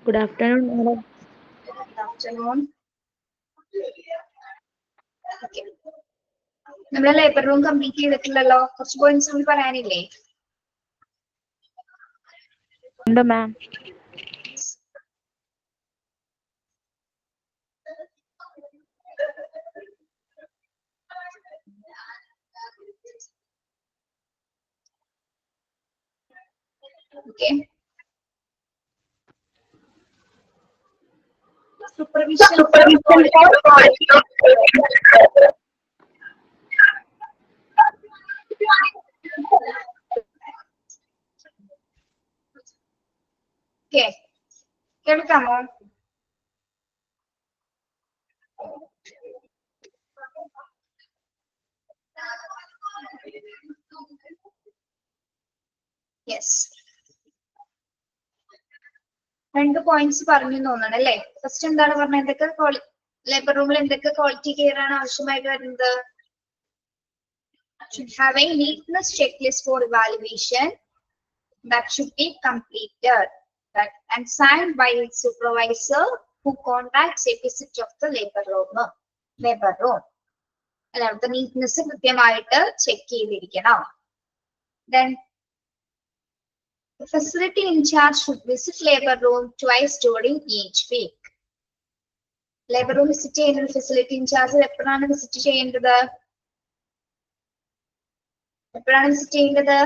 Good afternoon, madam. Good afternoon. Okay. നമ്മളെ labour room complete ചെയ്തിട്ടില്ലല്ലോ. കുറച്ച് പോയിന്റ്സ് കൂടി പറയാനില്ലേ? ഉണ്ട് മാം. Okay. Supervision for quality of Okay. കേൾക്കാമോ? Yes. രണ്ട് പോയിന്റ്സ് പറഞ്ഞു തോന്നണം അല്ലേ? ഫസ്റ്റ് എന്താണ് പറഞ്ഞത്? എന്തൊക്കെ ലേബർ റൂമിൽ എന്തൊക്കെ ക്വാളിറ്റി കെയർ ആണ് ആവശ്യമായിട്ട് വരുന്നത്? Should have a neatness checklist for evaluation that should be completed and signed by its supervisor who contacts a visit of the labor room. അല്ലാതെ നീറ്റ്നെസ് കൃത്യമായിട്ട് ചെക്ക് ചെയ്തിരിക്കണം. Then the facility in charge should visit labor room twice during each week. Labor room visit ചെയ്യുന്ന facility in charge എപ്പോഴാണ് visit ചെയ്യേണ്ടത്? എപ്പോഴാണ് visit ചെയ്യേണ്ടത്?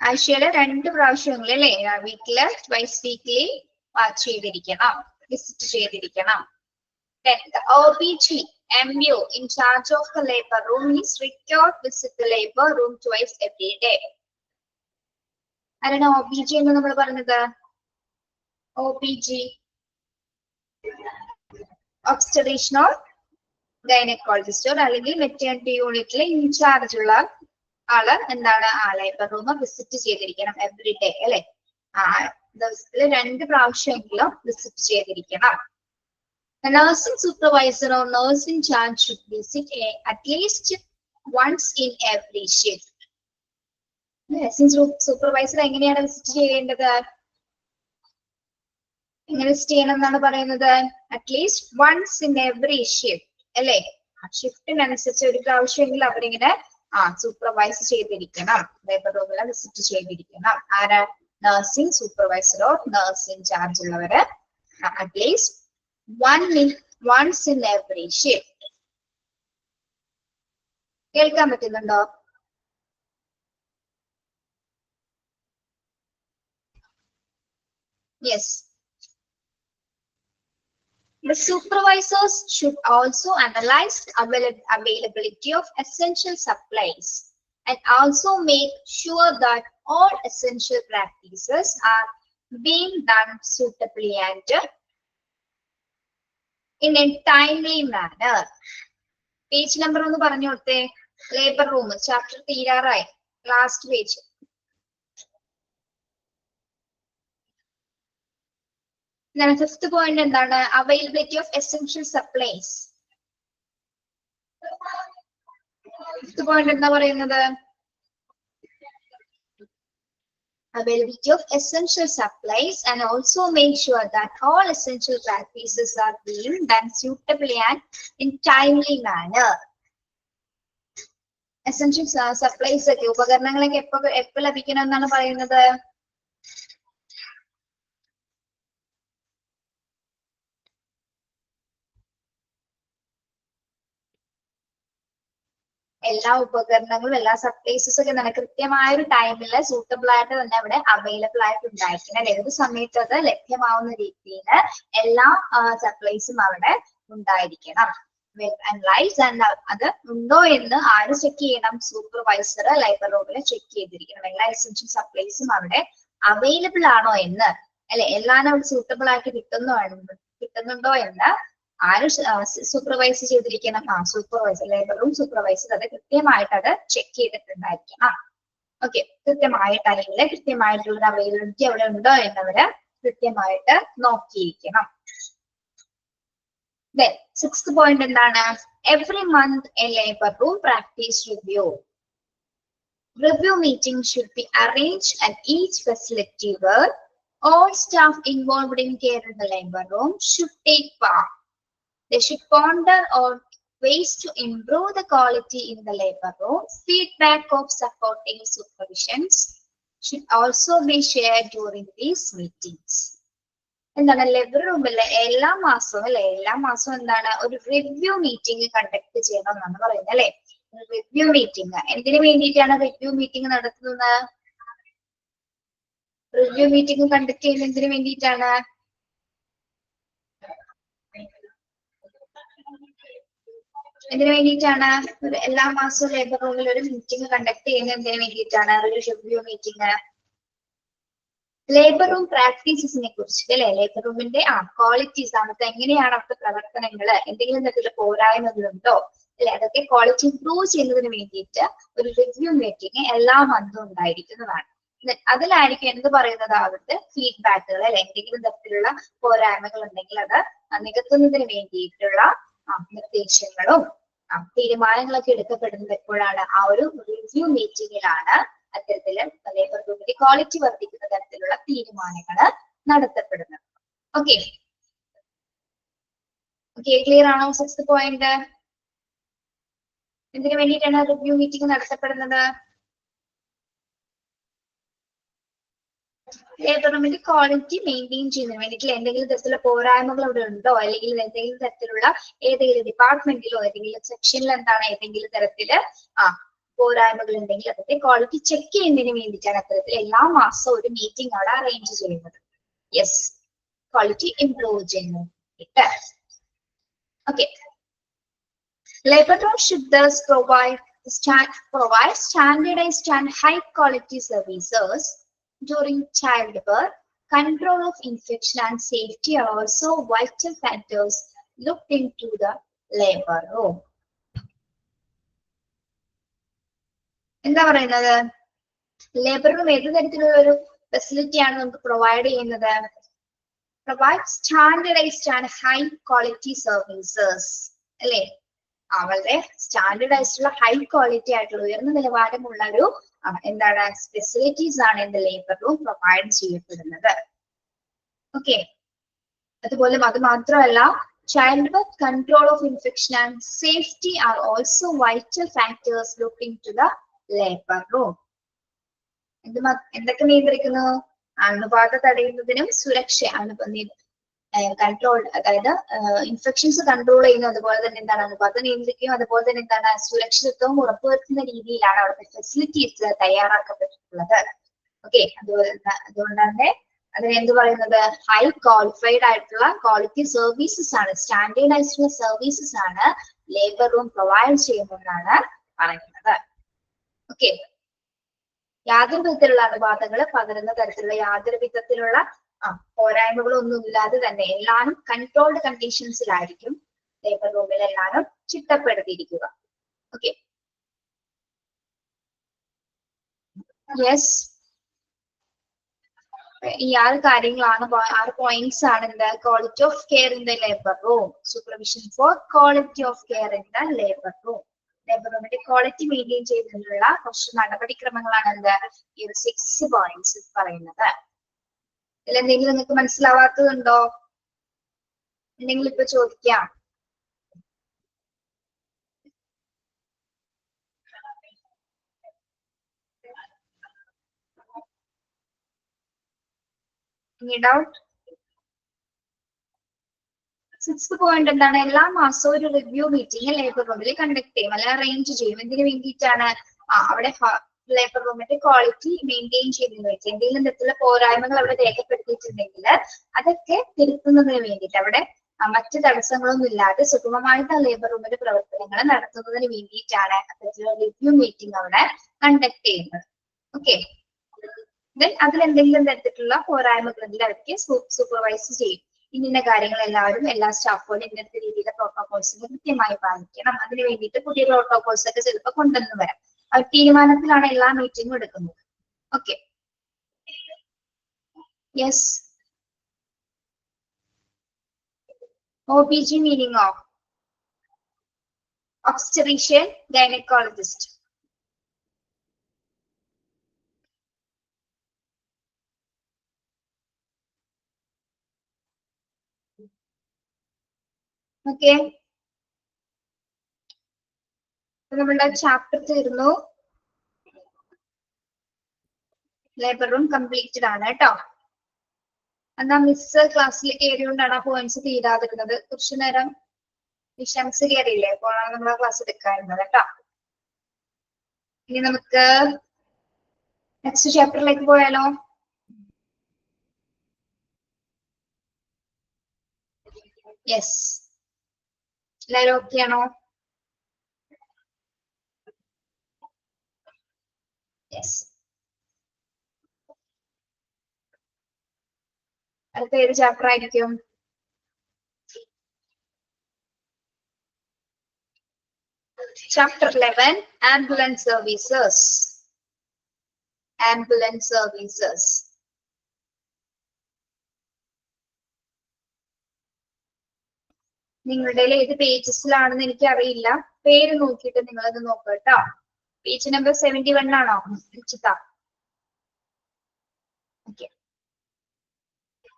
ആഴ്ചയില് 2 പ്രാവശ്യങ്ങളിൽ അല്ലേ? വീക്കില് ട്വൈസ് വീക്ക്ലി വാച്ച് ചെയ്തിരിക്കണം, വിസിറ്റ് ചെയ്തിരിക്കണം. Then the OBG MU in charge of the labor room is required to visit the labor room twice every day. ആരാണ് OBG എന്ന് നമ്മൾ പറഞ്ഞത്? OBG obstetrician or gynecologist അല്ലെങ്കിൽ മെറ്റേണിറ്റി യൂണിറ്റിലെ ഇൻചാർജ് ഉള്ള ആള് എന്താണ്? ആ ലേബർ റൂം വിസിറ്റ് ചെയ്തിരിക്കണം എവറി ഡേ അല്ലെ? ദിവസത്തിൽ 2 പ്രാവശ്യമെങ്കിലും വിസിറ്റ് ചെയ്തിരിക്കണം. The nursing supervisor or nurse in charge should visit at least once in every shift. Nursing supervisor എങ്ങനെയാണ് വിസിറ്റ് ചെയ്യേണ്ടത്? എങ്ങനെ വിസിറ്റ് ചെയ്യണം എന്നാണ് പറയുന്നത്? At least once in every shift അല്ലെ? ഷിഫ്റ്റിനനുസരിച്ച് ഒരു പ്രാവശ്യമെങ്കിലും അവരിങ്ങനെ സൂപ്പർവൈസ് ചെയ്തിരിക്കണം, ലേബർ റൂമിൽ വിസിറ്റ് ചെയ്തിരിക്കണം. ആരാ? നഴ്സിംഗ് സൂപ്പർവൈസറോ നഴ്സ് ഇൻ ചാർജ് ഉള്ളവര് at least once in every shift. കേൾക്കാൻ പറ്റുന്നുണ്ടോ? Yes. The supervisors should also analyze the availability of essential supplies and also make sure that all essential practices are being done suitably and in a timely manner. Page number ഒന്ന് പറഞ്ഞു കൊടുത്തേ. Labour room chapter തീരാറായി. Last page. Fifth point എന്താണ്? Availability of essential supplies. Fifth point എന്താ പറയുന്നത്? Availability of essential supplies and also make sure that all essential practices are being done suitably and in timely manner. Essential supplies ഒക്കെ ഉപകരണങ്ങളൊക്കെ എപ്പോ ലഭിക്കണം എന്നാണ് പറയുന്നത്? എല്ലാ ഉപകരണങ്ങളും എല്ലാ സപ്ലൈസസും ഒക്കെ തന്നെ കൃത്യമായ ഒരു ടൈമില് സൂട്ടബിൾ ആയിട്ട് തന്നെ അവിടെ അവൈലബിൾ ആയിട്ട് ഉണ്ടായിരിക്കണം. ഏത് സമയത്ത് അത് ലഭ്യമാവുന്ന രീതിയിൽ എല്ലാ സപ്ലൈസും അവിടെ ഉണ്ടായിരിക്കണം. അത് ഉണ്ടോ എന്ന് ആര് ചെക്ക് ചെയ്യണം? സൂപ്പർവൈസർ ലേബർ റൂമിൽ ചെക്ക് ചെയ്തിരിക്കണം. എല്ലാ എസെൻഷ്യൽ സപ്ലൈസും അവിടെ അവൈലബിൾ ആണോ എന്ന് അല്ലെ? എല്ലാം അവിടെ സൂട്ടബിൾ ആയിട്ട് കിട്ടുന്നുണ്ടോ എന്ന് ആര് സൂപ്പർവൈസ് ചെയ്തിരിക്കണം? സൂപ്പർവൈസർ, ലേബർ റൂം സൂപ്പർവൈസർ അത് കൃത്യമായിട്ട് അത് ചെക്ക് ചെയ്തിട്ടുണ്ടായിരിക്കണം. ഓക്കെ, കൃത്യമായ ടൈമില് കൃത്യമായിട്ടുള്ള അവൈലബിലിറ്റി അവിടെ ഉണ്ടോ എന്നവര് കൃത്യമായിട്ട് നോക്കിയിരിക്കണം. Then, sixth point എന്താണ്? Every month a labor room practice review. Review meetings should be arranged at each facility where all staff involved in care in the labor room should take part. They should ponder on ways to improve the quality in the labor room. Feedback of supporting supervisions should also be shared during these meetings. എന്താണ് labour റൂമിലെ എല്ലാ മാസവും അല്ലെ എല്ലാ മാസവും എന്താണ് ഒരു review meeting conduct ചെയ്യണം എന്നാണ് പറയുന്നത് അല്ലെ. റിവ്യൂ മീറ്റിംഗ് എന്തിനു വേണ്ടിയിട്ടാണ് റിവ്യൂ മീറ്റിംഗ് നടത്തുന്നത്? റിവ്യൂ മീറ്റിംഗ് കണ്ടക്ട് ചെയ്യുന്നത് എന്തിനു വേണ്ടിയിട്ടാണ്? എന്തിനു വേണ്ടിയിട്ടാണ് എല്ലാ മാസവും ലേബർ റൂമിൽ ഒരു മീറ്റിംഗ് കണ്ടക്ട് ചെയ്യുന്നത്? എന്തിനു വേണ്ടിയിട്ടാണ് ഒരു റിവ്യൂ മീറ്റിംഗ്? ലേബർ റൂം പ്രാക്ടീസസിനെ കുറിച്ചിട്ട് അല്ലെ, ലേബർ റൂമിന്റെ ക്വാളിറ്റീസ് അവിടുത്തെ എങ്ങനെയാണ് അവിടുത്തെ പ്രവർത്തനങ്ങൾ, എന്തെങ്കിലും തരത്തിലുള്ള പോരായ്മകളുണ്ടോ അല്ലെ, അതൊക്കെ ക്വാളിറ്റി ഇംപ്രൂവ് ചെയ്യുന്നതിന് വേണ്ടിയിട്ട് ഒരു റിവ്യൂ മീറ്റിംഗ് എല്ലാ മന്തും ഉണ്ടായിരിക്കുന്നതാണ്. അതിലായിരിക്കും എന്ത് പറയുന്നത്, അവിടുത്തെ ഫീഡ്ബാക്കുകൾ അല്ലെ, എന്തെങ്കിലും തരത്തിലുള്ള പോരായ്മകൾ ഉണ്ടെങ്കിൽ അത് നികത്തുന്നതിന് വേണ്ടിയിട്ടുള്ള നിർദ്ദേശങ്ങളും തീരുമാനങ്ങളൊക്കെ എടുക്കപ്പെടുന്നത് എപ്പോഴാണ്? ആ ഒരു റിവ്യൂ മീറ്റിംഗിലാണ് അത്തരത്തില് ലേബർ റൂമിന്റെ ക്വാളിറ്റി വർദ്ധിക്കുന്ന തരത്തിലുള്ള തീരുമാനങ്ങൾ നടത്തപ്പെടുന്നത്. ഓക്കെ ക്ലിയർ ആണോ? 6th പോയിന്റ് എന്തിനു വേണ്ടിയിട്ടാണ് റിവ്യൂ മീറ്റിംഗ് നടത്തപ്പെടുന്നത്? ലേബർ റൂമിന്റെ ക്വാളിറ്റി മെയിൻറ്റെയിൻ ചെയ്യുന്നതിന് വേണ്ടിയിട്ട് എന്തെങ്കിലും തരത്തിലുള്ള പോരായ്മകൾ അവിടെ ഉണ്ടോ, അല്ലെങ്കിൽ എന്തെങ്കിലും തരത്തിലുള്ള ഏതെങ്കിലും ഡിപ്പാർട്ട്മെന്റിലോ ഏതെങ്കിലും സെക്ഷനിൽ എന്താണ് ഏതെങ്കിലും തരത്തില് പോരായ്മകൾ ഉണ്ടെങ്കിൽ അതൊക്കെ ക്വാളിറ്റി ചെക്ക് ചെയ്യുന്നതിന് വേണ്ടിയിട്ടാണ് അത്തരത്തിൽ എല്ലാ മാസവും ഒരു മീറ്റിംഗ് അവിടെ അറേഞ്ച് ചെയ്യുന്നത്. യെസ്, ക്വാളിറ്റി ഇംപ്രൂവ് ചെയ്യുന്നു. Okay, labour room should thus provide standardized and high quality services during childbirth. Control of infection and safety are also vital factors looked into the labor room. എന്താ പറയുന്നത്? Labour room ഏത് തരത്തിലുള്ള ഒരു ഫെസിലിറ്റിയാണ് നമുക്ക് provide ചെയ്യുന്നത്? Provide standardized and high quality services അല്ലെ. വളരെ standardised ഉള്ള ഹൈ ക്വാളിറ്റി ആയിട്ടുള്ള ഉയർന്ന നിലവാരമുള്ള ഒരു എന്താണ് ഫെസിലിറ്റീസ് ആണ് இந்த ലേബർ റൂം പ്രൊവൈഡ് ചെയ്യപ്പെടുന്നത്. ഓക്കെ, അതുപോലെ അത് മാത്രമല്ല childbirth, control of infection and safety are also vital factors looked into the labor room. എന്തൊക്കെ നിയന്ത്രിക്കുന്നു? അണുബാധ തടയുന്നതിനും സുരക്ഷ കൺട്രോൾ, അതായത് ഇൻഫെക്ഷൻസ് കൺട്രോൾ ചെയ്യുന്നു, അതുപോലെ തന്നെ എന്താണ് അണുബാധ നിയന്ത്രിക്കും, അതുപോലെ തന്നെ എന്താണ് സുരക്ഷിതത്വം ഉറപ്പുവരുത്തുന്ന രീതിയിലാണ് അവിടുത്തെ ഫെസിലിറ്റീസ് തയ്യാറാക്കപ്പെട്ടിട്ടുള്ളത്. ഓക്കെ, അതുകൊണ്ട് തന്നെ അതിന് എന്ത് പറയുന്നത്? ഹൈ ക്വാളിഫൈഡ് ആയിട്ടുള്ള ക്വാളിറ്റി സർവീസസ് ആണ്, സ്റ്റാൻഡേർഡൈസ്ഡ് സർവീസസ് ആണ് ലേബർ റൂം പ്രൊവൈഡ് ചെയ്യുന്നതെന്നാണ് പറയുന്നത്. ഓക്കെ, യാതൊരു വിധത്തിലുള്ള അണുബാധകൾ പകരുന്ന തരത്തിലുള്ള യാതൊരു വിധത്തിലുള്ള പോരായ്മകളൊന്നും ഇല്ലാതെ തന്നെ എല്ലാവരും കൺട്രോൾഡ് കണ്ടീഷൻസിലായിരിക്കും ലേബർ റൂമിൽ എല്ലാവരും ചിട്ടപ്പെടുത്തിയിരിക്കുക. ഓക്കെ, യെസ്, ഈ 6 കാര്യങ്ങളാണ്, 6 പോയിന്റ്സ് ആണ് എന്ത്? Quality of care in the labour room, supervision four quality of care in the labour room. Labour റൂമിന്റെ ക്വാളിറ്റി മെയിൻറ്റെയിൻ ചെയ്യുന്നതിനുള്ള കുറച്ച് നടപടിക്രമങ്ങളാണ് എന്ത് ഈ 6 പോയിന്റ്സ് പറയുന്നത്. ഇതിൽ എന്തെങ്കിലും നിങ്ങൾക്ക് മനസ്സിലാവാത്തതുണ്ടോ? എന്തെങ്കിലും ഇപ്പൊ ചോദിക്കാം. Any doubt? 6th പോയിന്റ് എന്താണ്? എല്ലാ മാസവും ഒരു റിവ്യൂ മീറ്റിംഗ് ലേബർ റൂമിൽ കണ്ടക്ട് ചെയ്യും, അല്ലെ അറേഞ്ച് ചെയ്യും. എന്തിനു വേണ്ടിയിട്ടാണ്? അവിടെ ലേബർ റൂമിന്റെ ക്വാളിറ്റി മെയിൻറ്റെയിൻ ചെയ്യുന്നതിന് വേണ്ടി എന്തെങ്കിലും തരത്തിലുള്ള പോരായ്മകൾ അവിടെ രേഖപ്പെടുത്തിയിട്ടുണ്ടെങ്കിൽ അതൊക്കെ തിരുത്തുന്നതിന് വേണ്ടിയിട്ട്, അവിടെ മറ്റു തടസ്സങ്ങളൊന്നും ഇല്ലാതെ സുഗമമായിട്ട് ആ ലേബർ റൂമിന്റെ പ്രവർത്തനങ്ങൾ നടത്തുന്നതിന് വേണ്ടിയിട്ടാണ് അത്തരത്തിലുള്ള റിവ്യൂ മീറ്റിംഗ് അവിടെ കണ്ടക്ട് ചെയ്യുന്നത്. ഓക്കെ, അതിൽ എന്തെങ്കിലും തരത്തിലുള്ള പോരായ്മകൾ ഉണ്ടെങ്കിൽ അവർക്ക് സൂപ്പർവൈസ് ചെയ്യും. ഇന്ന കാര്യങ്ങൾ എല്ലാവരും എല്ലാ സ്റ്റാഫുകളും ഇങ്ങനത്തെ രീതിയിലെ പ്രോട്ടോകോൾസ് കൃത്യമായി പാലിക്കണം. അതിന് വേണ്ടിയിട്ട് പുതിയ പ്രോട്ടോകോൾസ് ഒക്കെ ചിലപ്പോൾ കൊണ്ടുവന്ന് വരാം. അവർ തീരുമാനത്തിലാണ് എല്ലാ മീറ്റിംഗും എടുക്കുന്നത്. Okay, yes, OBG meaning of obstetrician gynecologist. Okay, നമ്മളുടെ ചാപ്റ്റർ തീർന്നു. ലേബർ റൂം കംപ്ലീറ്റഡ് ആണ് കേട്ടോ. എന്നാ മിസ് ക്ലാസ്സിൽ കയറിയോണ്ടാണ് ആ പോയിന്റ്സ് തീരാതിരുന്നത്. കുറച്ചു നേരം വിഷംസ് കയറിയില്ലേ, അപ്പോഴാണ് നമ്മൾ ആ ക്ലാസ് എടുക്കാറുള്ളത് കേട്ടോ. ഇനി നമുക്ക് നെക്സ്റ്റ് ചാപ്റ്ററിലേക്ക് പോയാലോ? യെസ്, എല്ലാവരും ഓക്കെ ആണോ? യെസ്. അടുത്ത ഏത് ചാപ്റ്റർ ആയിരിക്കും? Chapter 11, Ambulance Services. Ambulance Services. നിങ്ങളുടെ ഏത് പേജസിലാണെന്ന് എനിക്ക് അറിയില്ല. പേര് നോക്കിയിട്ട് നിങ്ങളത് നോക്കുക കേട്ടോ. പേജ് നമ്പർ 71 ആണോ നിശ്ചിത? ഓക്കെ,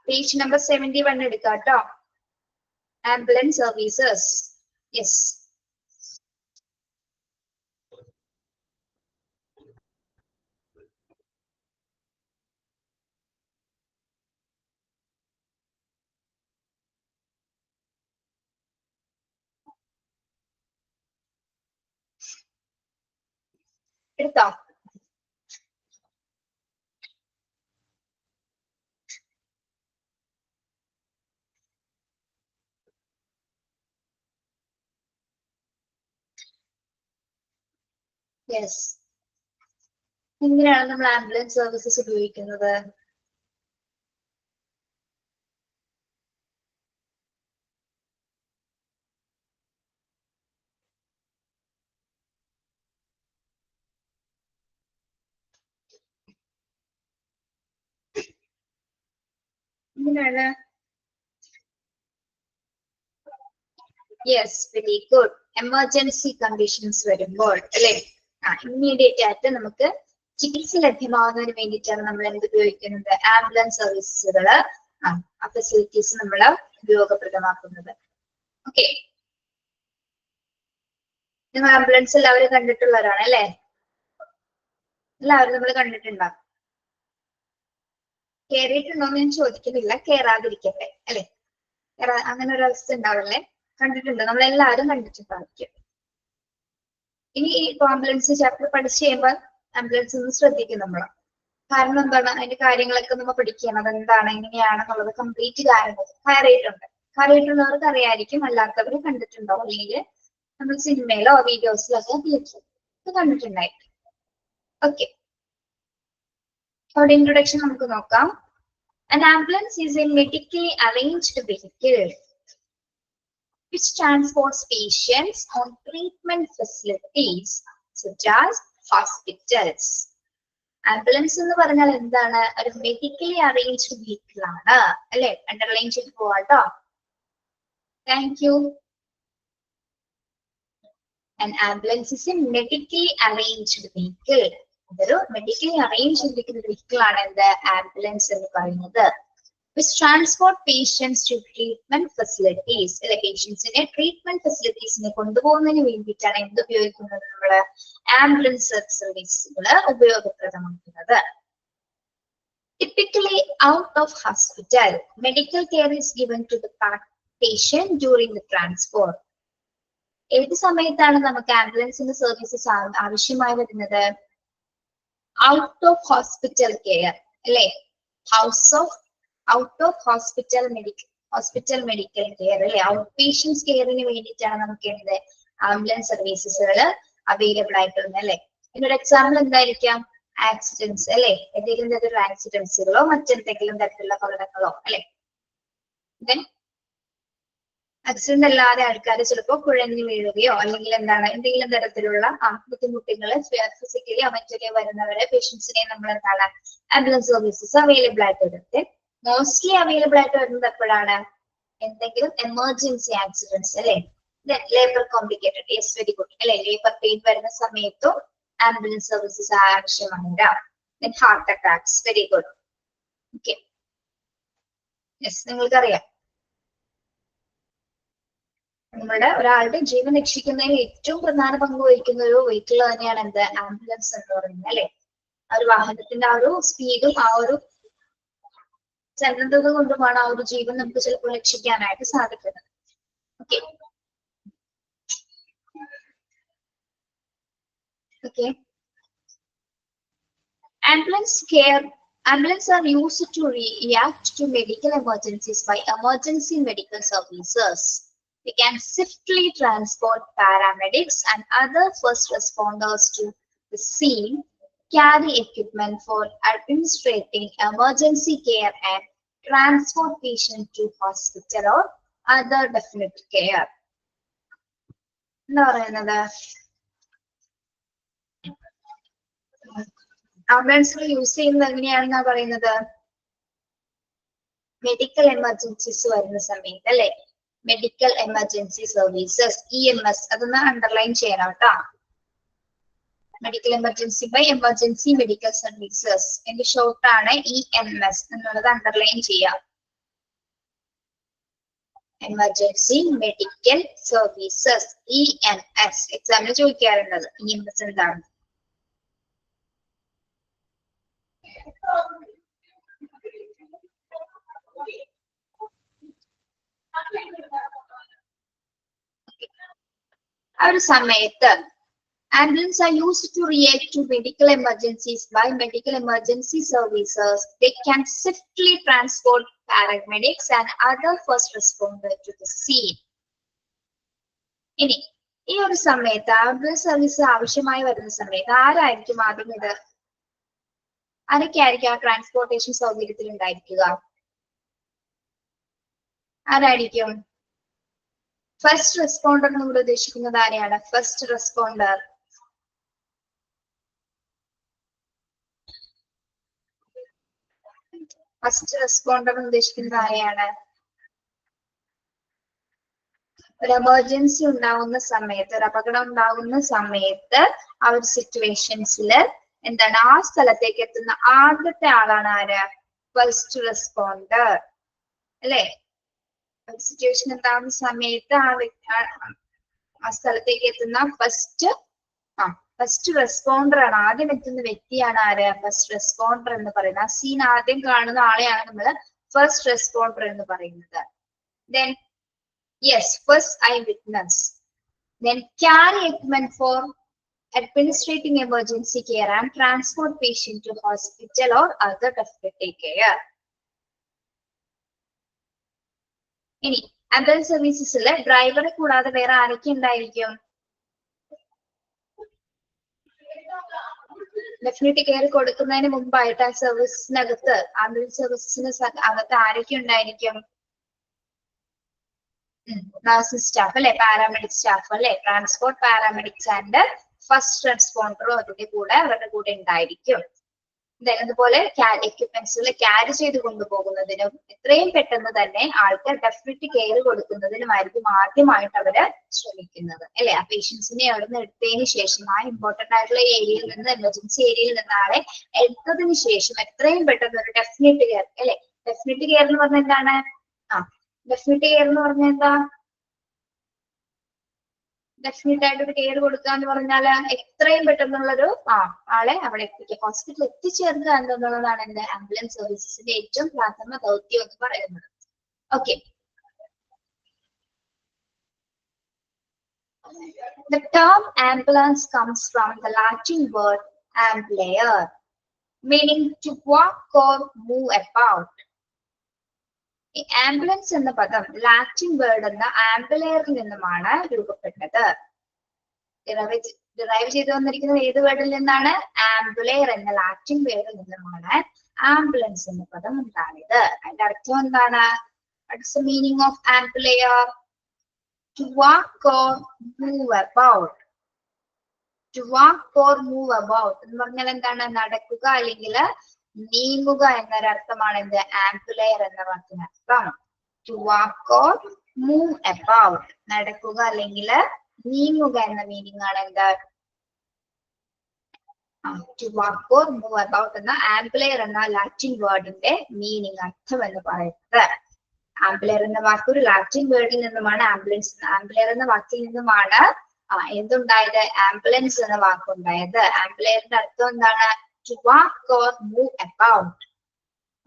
പേജ് നമ്പർ 71 എടുക്കാം കേട്ടോ. Ambulance services. യെസ്. എടുത്തോ? യെസ്. എങ്ങനെയാണ് നമ്മൾ ആംബുലൻസ് സർവീസസ് ഉപയോഗിക്കുന്നത്? എങ്ങനെയാണ്? Yes, very good. Emergency conditions വരുമ്പോൾ അല്ലെ, ഇമ്മീഡിയറ്റ് ആയിട്ട് നമുക്ക് ചികിത്സ ലഭ്യമാകുന്നതിന് വേണ്ടിയിട്ടാണ് നമ്മൾ എന്ത് ഉപയോഗിക്കുന്നത്? ആംബുലൻസ് സർവീസുകള്, ആ ഫെസിലിറ്റീസ് നമ്മൾ ഉപയോഗപ്രദമാക്കുന്നത്. ഓക്കെ, നിങ്ങൾ ആംബുലൻസ് എല്ലാവരും കണ്ടിട്ടുള്ളവരാണ് അല്ലെ? എല്ലാവരും നമ്മൾ കണ്ടിട്ടുണ്ടാകും. കേറിയിട്ടുണ്ടോന്ന് ഞാൻ ചോദിക്കുന്നില്ല, കേറാതിരിക്കട്ടെ അല്ലെ? അങ്ങനെ ഒരു അവസ്ഥ ഉണ്ടാവില്ലേ? കണ്ടിട്ടുണ്ടോ? നമ്മളെല്ലാവരും കണ്ടിട്ടുണ്ടായിരിക്കും. ഇനി ഈ ആംബുലൻസ് ചാപ്റ്റർ പഠിച്ചു കഴിയുമ്പോൾ ആംബുലൻസ് ഒന്ന് ശ്രദ്ധിക്കും നമ്മൾ. കാരണം എന്താണ്, അതിന്റെ കാര്യങ്ങളൊക്കെ നമ്മൾ പഠിക്കണം. അതെന്താണ്, എങ്ങനെയാണെന്നുള്ളത് കംപ്ലീറ്റ് കാര്യങ്ങൾ കയറിയിട്ടുള്ളവർക്ക് അറിയായിരിക്കും, അല്ലാത്തവർ കണ്ടിട്ടുണ്ടോ അല്ലെങ്കിൽ നമ്മൾ സിനിമയിലോ വീഡിയോസിലോ ഒക്കെ കണ്ടിട്ടുണ്ടായിരിക്കും. ഓക്കെ, അവിടെ ഇൻട്രൊഡക്ഷൻ നമുക്ക് നോക്കാം. An ambulance is a medically arranged vehicle which transports patients on treatment facilities such as hospitals. Ambulance എന്ന് പറഞ്ഞാൽ എന്താണ്? ഒരു മെഡിക്കലി അറേഞ്ച്ഡ് വെഹിക്കിൾ ആണ് അല്ലെ? അണ്ടർലൈൻ ചെയ്ത് പോവാട്ടോ. Thank you. An ambulance is a medically arranged vehicle. അതൊരു മെഡിക്കലി അറേഞ്ച് ചെയ്തിരിക്കുന്ന വെഹിക്കിൾ ആണ് എന്ത്? ആംബുലൻസ് എന്ന് പറയുന്നത്. Which transport patients to treatment facilities. അല്ലെ, പേഷ്യൻസിനെ ട്രീറ്റ്മെന്റ് ഫെസിലിറ്റീസിനെ കൊണ്ടുപോകുന്നതിന് വേണ്ടിയിട്ടാണ് എന്ത് ഉപയോഗിക്കുന്നത്? നമ്മള് ആംബുലൻസ് സർവീസുകൾ ഉപയോഗപ്രദമാക്കുന്നത്. Typically out of hospital, medical care is given to the patient during the transport. ഏത് സമയത്താണ് നമുക്ക് ആംബുലൻസിന്റെ സർവീസസ് ആവശ്യമായി വരുന്നത്? ഔട്ട് ഓഫ് ഹോസ്പിറ്റൽ കെയർ അല്ലെ? Out of hospital medical care അല്ലെ? ഔട്ട് പേഷ്യൻസ് കെയറിന് വേണ്ടിയിട്ടാണ് നമുക്ക് എന്ത് ആംബുലൻസ് സർവീസസുകൾ അവൈലബിൾ ആയിട്ടുള്ളത് അല്ലെ? ഇതിനൊരു എക്സാമ്പിൾ എന്തായിരിക്കാം? ആക്സിഡൻസ് അല്ലെ? എന്തെങ്കിലും തരത്തിലുള്ള ആക്സിഡൻസുകളോ മറ്റെന്തെങ്കിലും തരത്തിലുള്ള അപകടങ്ങളോ അല്ലെ? ആക്സിഡന്റ് അല്ലാതെ ആൾക്കാർ ചിലപ്പോൾ കുഴഞ്ഞു വീഴുകയോ അല്ലെങ്കിൽ എന്താണ് എന്തെങ്കിലും തരത്തിലുള്ള ബുദ്ധിമുട്ടുകൾ ഫിസിക്കലി മെന്റലി വരുന്നവരെ പേഷ്യൻസിനെ നമ്മൾ എന്താണ് ആംബുലൻസ് സർവീസസ് അവൈലബിൾ ആയിട്ട് വരുന്നത്. മോസ്റ്റ്ലി അവൈലബിൾ ആയിട്ട് വരുന്നത് എപ്പോഴാണ്? എന്തെങ്കിലും എമർജൻസി ആക്സിഡൻസ് അല്ലെ? Labour complicated. Yes, very good അല്ലെ? ലേബർ പെയിൻ വരുന്ന സമയത്തും ആംബുലൻസ് സർവീസസ് ആവശ്യമാണ്. Heart attacks. Very good. Okay, yes, നിങ്ങൾക്കറിയാം. നമ്മുടെ ഒരാളുടെ ജീവൻ രക്ഷിക്കുന്നതിന് ഏറ്റവും പ്രധാന പങ്ക് വഹിക്കുന്ന ഒരു വെഹിക്കിൾ തന്നെയാണ് എന്ത് ആംബുലൻസ് എന്ന് പറയുന്നത് അല്ലെ. ആ ഒരു വാഹനത്തിന്റെ ആ ഒരു സ്പീഡും ആ ഒരു ചലനത കൊണ്ടുമാണ് ആ ഒരു ജീവൻ നമുക്ക് ചിലപ്പോൾ രക്ഷിക്കാനായിട്ട് സാധിക്കുന്നത്. Okay okay Ambulance are used to react to medical emergencies by emergency medical services. They can swiftly transport paramedics and other first responders to the scene, carry equipment for administrating emergency care, and transport patients to hospital or other definite care. എന്താ പറയുന്നത്? ആംബുലൻസുകൾ use ചെയ്യുന്നത് എങ്ങനെയാണെന്നാ പറയുന്നത്? Medical emergencies വരുന്ന സമയത്ത് അല്ലെ, medical emergency services EMS അതൊന്ന് underline ചെയ്യണം കേട്ടോ. Medical emergency by emergency medical services എന്റെ ഷോർട്ടാണ് EMS എന്നുള്ളത് അണ്ടർലൈൻ ചെയ്യാം. എമർജൻസി മെഡിക്കൽ സർവീസസ് EMS എക്സാമിന് ചോദിക്കാറുള്ളത്. EMS എന്താണ്? ആ ഒരു സമയത്ത് ambulance are used to react to medical emergencies by medical emergency services. They can swiftly transport paramedics and other first responders to the scene. ഇനി ഈ ഒരു സമയത്ത് ആംബുലൻസ് സർവീസ് ആവശ്യമായി വരുന്ന സമയത്ത് ആരായിരിക്കും ആദ്യം ഇത് ആരൊക്കെയായിരിക്കും ആ ട്രാൻസ്പോർട്ടേഷൻ സൗകര്യത്തിൽ ഉണ്ടായിരിക്കുക? ആരായിരിക്കും? ഫസ്റ്റ് റെസ്പോണ്ടർ നമ്മൾ ഉദ്ദേശിക്കുന്നത് ആരെയാണ്? ഫസ്റ്റ് റെസ്പോണ്ടർ എന്ന് ഉദ്ദേശിക്കുന്നത് ആരെയാണ്? ഒരു എമർജൻസി ഉണ്ടാകുന്ന സമയത്ത്, ഒരു അപകടം ഉണ്ടാകുന്ന സമയത്ത് ആ ഒരു സിറ്റുവേഷൻസിൽ എന്താണ് ആ സ്ഥലത്തേക്ക് എത്തുന്ന ആദ്യത്തെ ആളാണ് ആര്? ഫസ്റ്റ് റെസ്പോണ്ടർ അല്ലെ. ഒരു സിറ്റുവേഷൻ ഉണ്ടാകുന്ന സമയത്ത് ആ സ്ഥലത്തേക്ക് എത്തുന്ന ഫസ്റ്റ് റെസ്പോണ്ടർ ആണ്. ആദ്യം എത്തുന്ന വ്യക്തിയാണ് ആര്? ഫസ്റ്റ് റെസ്പോണ്ടർ എന്ന് പറയുന്നത്. ആ സീൻ ആദ്യം കാണുന്ന ആളെയാണ് നമ്മൾ ഫസ്റ്റ് റെസ്പോണ്ടർ എന്ന് പറയുന്നത്. Then yes, first eyewitness. Then carry equipment for administrating emergency care and transport patient to hospital or other definite care. ഇനി ആംബുലൻസ് സർവീസസില് ഡ്രൈവറെ കൂടാതെ വേറെ ആരൊക്കെ ഉണ്ടായിരിക്കും? ഡെഫിനറ്റ് കെയർ കൊടുക്കുന്നതിന് മുമ്പായിട്ട് ആ സർവീസിനകത്ത്, ആംബുലൻസ് സർവീസസിന് അകത്ത് ആരൊക്കെ ഉണ്ടായിരിക്കും? നഴ്സിംഗ് സ്റ്റാഫ് അല്ലെ, പാരാമെഡിക് സ്റ്റാഫ് അല്ലെ, ട്രാൻസ്പോർട്ട് പാരാമെഡിക്സ് ആൻഡ് ഫസ്റ്റ് റെസ്പോണ്ടറും അവരുടെ കൂടെ ഉണ്ടായിരിക്കും. അതുപോലെ എക്യുപ്മെന്റ്സുകൾ ക്യാരി ചെയ്ത് കൊണ്ടുപോകുന്നതിനും എത്രയും പെട്ടെന്ന് തന്നെ ആൾക്ക് ഡെഫിനറ്റ് കെയർ കൊടുക്കുന്നതിനുമായിരിക്കും ആദ്യമായിട്ട് അവര് ശ്രമിക്കുന്നത് അല്ലെ. ആ പേഷ്യൻസിനെ അവിടെ നിന്ന് എടുത്തതിന് ശേഷം ആ ഇമ്പോർട്ടന്റ് ആയിട്ടുള്ള ഏരിയയിൽ നിന്ന്, എമർജൻസി ഏരിയയിൽ നിന്ന് ആളെ എടുത്തതിന് ശേഷം എത്രയും പെട്ടെന്ന് ഒരു ഡെഫിനറ്റ് കെയർ അല്ലെ. ഡെഫിനറ്റ് കെയർ എന്ന് പറഞ്ഞാൽ എന്താണ്? ഡെഫിനറ്റ് കെയർ എന്ന് പറഞ്ഞാൽ എന്താ? ഡെഫിനറ്റ് ആയിട്ട് ഒരു കെയർ കൊടുക്കുക എന്ന് പറഞ്ഞാല് എത്രയും പെട്ടെന്നുള്ളൊരു ആളെ അവിടെ എത്തിക്കുക, ഹോസ്പിറ്റലിൽ എത്തിച്ചേർക്കുക എന്നുള്ളതാണ് എന്റെ ആംബുലൻസ് സർവീസസിന്റെ ഏറ്റവും പ്രാഥമിക ദൗത്യം എന്ന് പറയുന്നത്. Okay, the term ambulance comes from the Latin word ambulare, meaning to walk or move about. Ambulance എന്ന പദം ലാറ്റിൻ വേർഡ് എന്ന ആംബുലെയറിൽ നിന്നുമാണ് രൂപപ്പെട്ടത്. ഡിറൈവ് ചെയ്തു വന്നിരിക്കുന്നത് ഏത് വേർഡിൽ നിന്നാണ്? ആംബുലെയർ എന്ന ലാറ്റിൻ വേർഡിൽ നിന്നുമാണ് ആംബുലൻസ് എന്ന പദം ഉണ്ടായത്. അതിന്റെ അർത്ഥം എന്താണ്? What's the meaning of ambulare? To walk or move about. To walk or move about എന്ന് പറഞ്ഞാൽ എന്താണ്? നടക്കുക അല്ലെങ്കിൽ നീങ്ങുക എന്നൊരർത്ഥമാണ് എന്ത്? ആംബുലെയർ എന്ന വാക്കിനർത്ഥം. To walk or move about, നടക്കുക അല്ലെങ്കിൽ നീങ്ങുക എന്ന മീനിങ് ആണ് എന്ത്? To walk or move about എന്ന ആംബുലെയർ എന്ന ലാറ്റിൻ വേർഡിന്റെ മീനിങ്, അർത്ഥം എന്ന് പറയുന്നത്. ആംബുലർ എന്ന വാക്ക് ഒരു ലാറ്റിൻ വേർഡിൽ നിന്നുമാണ് ആംബുലൻസ്. ആംബുലർ എന്ന വാക്കിൽ നിന്നുമാണ് എന്തുണ്ടായത്? ആംബുലൻസ് എന്ന വാക്കുണ്ടായത്. ആംബുലറിന്റെ അർത്ഥം എന്താണ്? To walk or move about.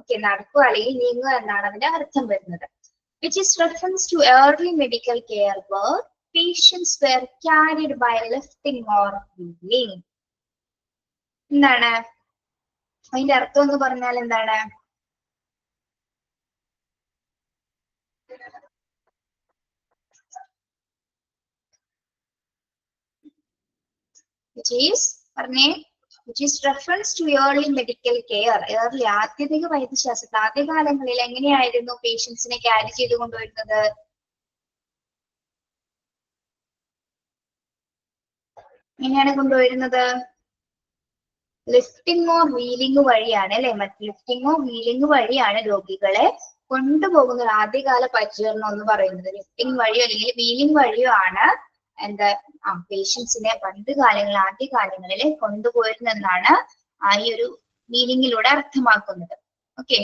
Okay, നടക്കുക അല്ലെങ്കിൽ നീങ്ങുക എന്നാണ് അതിന്റെ അർത്ഥം വരുന്നത്. Which is reference to early medical care where patients were carried by lifting or wheeling. എന്താണ് അതിന്റെ അർത്ഥം എന്ന് പറഞ്ഞാൽ എന്താണ്? which is reference to early medical care. early ആദ്യകാല വൈദ്യശാസ്ത്രത്തിൽ ആദ്യകാലങ്ങളിൽ എങ്ങനെയായിരുന്നു പേഷ്യൻസിനെ ക്യാരി ചെയ്ത് കൊണ്ടുവരുന്നത്? എങ്ങനെയാണ് കൊണ്ടുവരുന്നത്? ലിഫ്റ്റിങ്ങോ വീലിംഗ് വഴിയാണ് അല്ലെ? ലിഫ്റ്റിങ്ങോ വീലിംഗ് വഴിയാണ് രോഗികളെ കൊണ്ടുപോകുന്നത്. ആദ്യകാല പരിചരണം എന്ന് പറയുന്നത് ലിഫ്റ്റിംഗ് വഴിയോ അല്ലെങ്കിൽ വീലിംഗ് വഴിയോ ആണ് എന്താ പേഷ്യൻസിനെ പണ്ട് കാലങ്ങളിൽ ആദ്യകാലങ്ങളിൽ കൊണ്ടുപോയിരുന്നെന്നാണ് ഈ ഒരു മീനിങ്ങിലൂടെ അർത്ഥമാക്കുന്നത്. ഓക്കെ,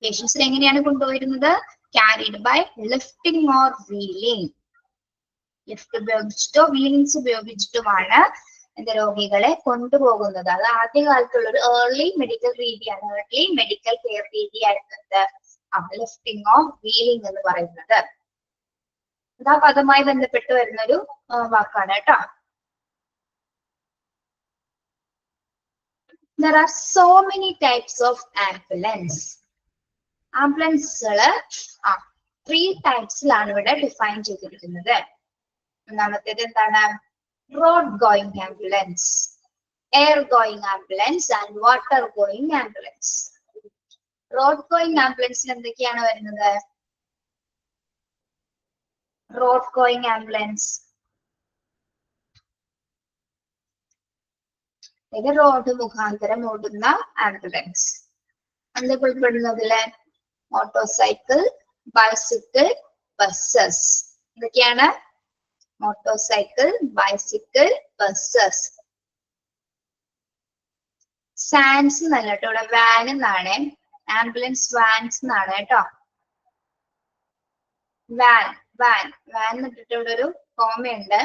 പേഷ്യൻസിനെ എങ്ങനെയാണ് കൊണ്ടുപോയിരുന്നത്? Carried by lifting or wheeling. Lift ഉപയോഗിച്ചിട്ടോ വീലിംഗ്സ് ഉപയോഗിച്ചിട്ടുമാണ് രോഗികളെ കൊണ്ടുപോകുന്നത്. അത് ആദ്യകാലത്തുള്ള ഒരു ഏർലി മെഡിക്കൽ രീതിയാണ്. ഏർലി മെഡിക്കൽ കെയർ രീതിയായിരുന്നത് ലിഫ്റ്റിംഗ് ഓർ വീലിംഗ് എന്ന് പറയുന്നത്. അത് ആ പദമായി ബന്ധപ്പെട്ട് വരുന്നൊരു വാക്കാണ് കേട്ടോ. There are so many types of ambulance. ആംബുലൻസുകള് 3 ടൈപ്സിലാണ് ഇവിടെ ഡിഫൈൻ ചെയ്തിരിക്കുന്നത്. ഒന്നാമത്തേത് എന്താണ്? Road going ambulance, air going ambulance and water going ambulance. Road going ആംബുലൻസിൽ എന്തൊക്കെയാണ് വരുന്നത്? റോഡ് ഗോയിങ് ആംബുലൻസ് റോഡ് മുഖാന്തരം ഓടുന്ന ആംബുലൻസ്. അതിൽ ഉൾപ്പെടുന്നതില് മോട്ടോർ സൈക്കിൾ, ബൈസിക്കിൾ, ബസ്സസ്. ഇതൊക്കെയാണ് മോട്ടോർ സൈക്കിൾ, ബൈസിക്കിൾ, ബസ്സസ്. സാൻസ് എന്നല്ല കേട്ടോ, ഇവിടെ വാൻ എന്നാണ്. ആംബുലൻസ് വാൻസ് എന്നാണ് കേട്ടോ. വാൻ വാൻ വാൻ എന്നിട്ട് ഇവിടെ ഒരു കോമയുണ്ട്.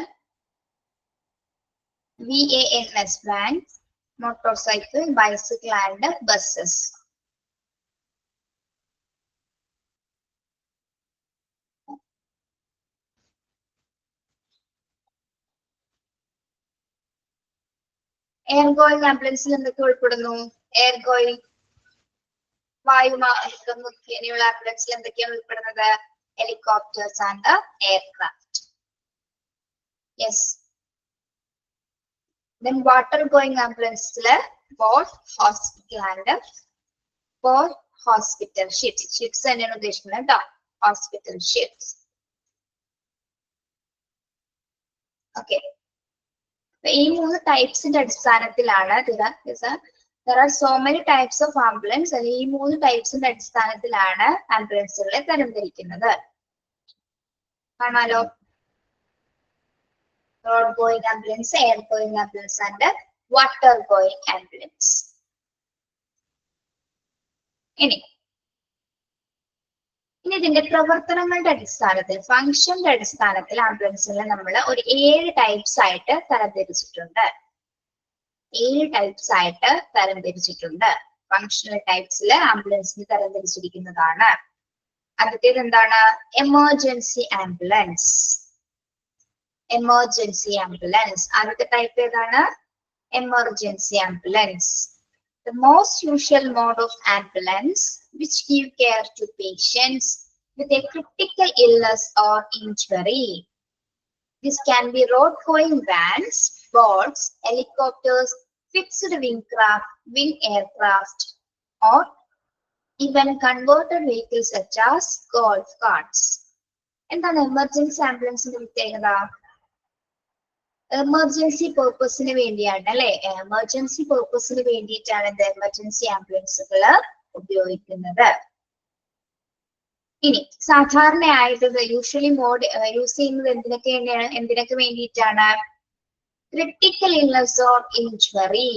VANS van, motor cycle, bicycle and buses. Air going ആംബുലൻസിൽ എന്തൊക്കെ ഉൾപ്പെടുന്നു? എയർ ഗോയിങ് വായുമാർഗം മുഖേനയുള്ള ആംബുലൻസിൽ എന്തൊക്കെയാണ് ഉൾപ്പെടുന്നത്? Helicopters and aircraft. Yes. Then water going ambulance boat, hospital and boat, hospital ships. Ships എന്നാണ് ഉദ്ദേശിക്കുന്നത് കേട്ടോ. Hospital ships. Okay. ഈ 3 ടൈപ്സിന്റെ അടിസ്ഥാനത്തിലാണ് there are so many types of ambulance. ഈ 3 ടൈപ്സിന്റെ അടിസ്ഥാനത്തിലാണ് ആംബുലൻസുകളെ തരംതിരിക്കുന്നത്. കാണാലോ. Road going ambulance, air going ambulance and water going ambulance. ഇനി ഇതിന്റെ പ്രവർത്തനങ്ങളുടെ അടിസ്ഥാനത്തിൽ, ഫംഗ്ഷന്റെ അടിസ്ഥാനത്തിൽ ആംബുലൻസുകളെ നമ്മൾ ഒരു 7 ടൈപ്സ് ആയിട്ട് തരംതിരിച്ചിട്ടുണ്ട്. 7 ടൈപ്സ് ആയിട്ട് തരംതിരിച്ചിട്ടുണ്ട്. ഫങ്ഷണൽ ടൈപ്സിൽ ആംബുലൻസിന് തരംതിരിച്ചിരിക്കുന്നതാണ്. ആദ്യത്തേത് എന്താണ്? Emergency ambulance. എമർജൻസി ആംബുലൻസ് ആദ്യത്തെ ടൈപ്പ് ഏതാണ്? Emergency ambulance. The most usual mode of ambulance which give care to patients with a critical illness or injury. This can be road-going vans, boats, helicopters, fixed wing aircraft, or even converted vehicles such as golf carts. എന്താണ് emergency ആംബുലൻസിന്റെ പ്രത്യേകത? Emergency പേർപ്പസിന് വേണ്ടിയാണ് അല്ലെ? Emergency പേർപ്പസിന് വേണ്ടിയിട്ടാണ് ഇത് emergency ആംബുലൻസുകൾ ഉപയോഗിക്കുന്നത്. ഇനി സാധാരണയായിട്ട് യൂഷ്വലി യൂസ് ചെയ്യുന്നത് എന്തിനൊക്കെ വേണ്ടിയിട്ടാണ്? Critical illness or injury.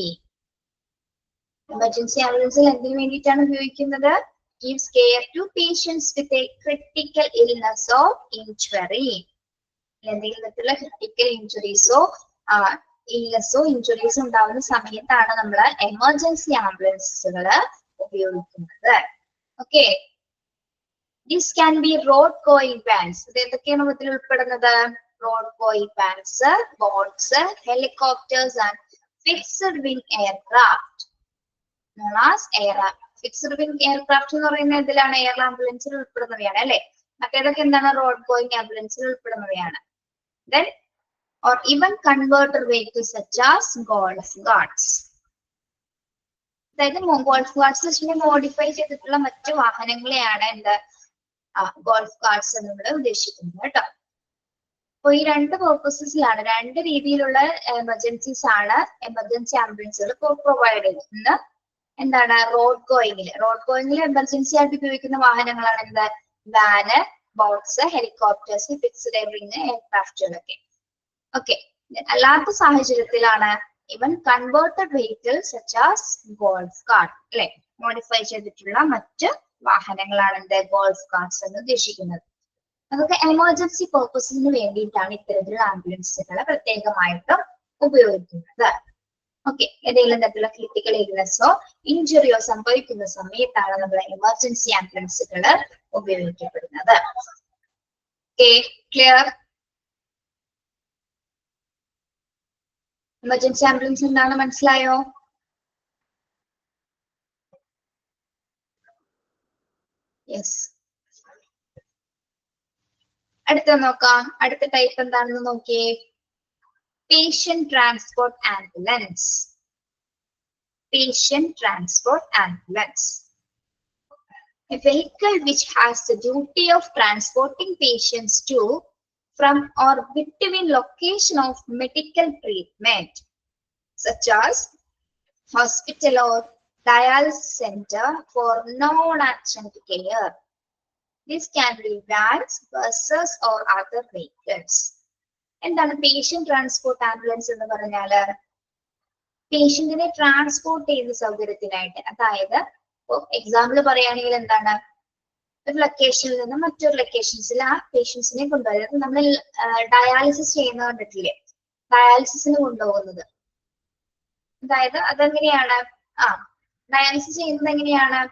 Emergency ആംബുലൻസിൽ എന്തിനു വേണ്ടിയിട്ടാണ് ഉപയോഗിക്കുന്നത്? gives care to patients with a critical illness or injury. എന്തെങ്കിലും തരത്തിലുള്ള ക്രിട്ടിക്കൽ ഇഞ്ചുറീസോ ഇല്ലസോ ഇഞ്ചുറീസ് ഉണ്ടാവുന്ന സമയത്താണ് നമ്മൾ എമർജൻസി ആംബുലൻസുകൾ ഉപയോഗിക്കുന്നത്. Okay, this can be road going vans. ഇത് എന്തൊക്കെയാണ് ഇതിൽ ഉൾപ്പെടുന്നത്? Road going vans, boats, helicopters and fixed wing aircraft known as fixed wing aircraft എന്ന് പറയുന്നത് ഇതിലാണ് എയർ ആംബുലൻസിൽ ഉൾപ്പെടുന്നവയാണ് അല്ലെ. മറ്റേതൊക്കെ എന്താണ്? റോഡ് ഗോയിങ് ആംബുലൻസിൽ ഉൾപ്പെടുന്നവയാണ്. Then or even converter vehicles such as golf carts. അതായത് ഗോൾഫ് കാർട്ട്സ് മോഡിഫൈ ചെയ്തിട്ടുള്ള മറ്റു വാഹനങ്ങളെയാണ് എന്ത് ഗോൾഫ് കാർട്ട്സ് എന്ന് നമ്മൾ ഉദ്ദേശിക്കുന്നത് കേട്ടോ. അപ്പൊ ഈ രണ്ട് പേർപ്പസസിലാണ്, രണ്ട് രീതിയിലുള്ള എമർജൻസീസ് ആണ് എമർജൻസി ആംബുലൻസുകൾ പ്രൊവൈഡ് ചെയ്യുന്നത്. എന്താണ്? റോഡ് ഗോയിങ്ങിൽ എമർജൻസി ആയിട്ട് ഉപയോഗിക്കുന്ന വാഹനങ്ങളാണ് എന്ത്? Van, boats, helicopters, fixed wing എയർക്രാഫ്റ്റുകളൊക്കെ. ഓക്കെ, അല്ലാത്ത സാഹചര്യത്തിലാണ് even converted vehicles such as golf cart അല്ലെ, മോഡിഫൈ ചെയ്തിട്ടുള്ള മറ്റ് വാഹനങ്ങളാണ് എന്ത്? ഗോൾഫ് കാർട്ട്സ് എന്ന് ഉദ്ദേശിക്കുന്നത്. അതൊക്കെ എമർജൻസി പർപ്പസിന് വേണ്ടിയിട്ടാണ് ഇത്തരത്തിലുള്ള ആംബുലൻസുകൾ പ്രത്യേകമായിട്ടും ഉപയോഗിക്കുന്നത്. ഓക്കെ, ഏതെങ്കിലും തരത്തിലുള്ള ക്രിട്ടിക്കൽ ഇൽനെസ്സോ ഇഞ്ചുറിയോ സംഭവിക്കുന്ന സമയത്താണ് നമ്മൾ എമർജൻസി ആംബുലൻസുകൾ ഉപയോഗിക്കപ്പെടുന്നത്. Okay, clear? എമർജൻസി ആംബുലൻസ് എന്താണ് മനസ്സിലായോ? യെസ്. അടുത്ത നോക്കാം. അടുത്ത ടൈപ്പ് എന്താണെന്ന് നോക്കിയേ. Patient transport ambulance. Patient transport ambulance. A vehicle which has the duty of transporting patients to, from or between location of medical treatment, such as hospital or dialysis center for non-urgent care. This can be vans, buses or other vehicles. എന്താണ് patient transport ambulance എന്ന് പറഞ്ഞാല്? പേഷ്യന്റിനെ transport ചെയ്യുന്ന സൗകര്യത്തിനായിട്ട്, അതായത് example പറയുകയാണെങ്കിൽ എന്താണ്, ഒരു ലൊക്കേഷനിൽ നിന്ന് മറ്റൊരു ലൊക്കേഷൻസിൽ ആ പേഷ്യൻസിനെ കൊണ്ടുപോയത് നമ്മൾ ഡയാലിസിസ് ചെയ്യുന്നത് കണ്ടിട്ടില്ലേ? ഡയാലിസിസിന് കൊണ്ടുപോകുന്നത്, അതായത് അതെങ്ങനെയാണ്? ഡയാലിസിസ് ചെയ്യുന്നത് എങ്ങനെയാണ്?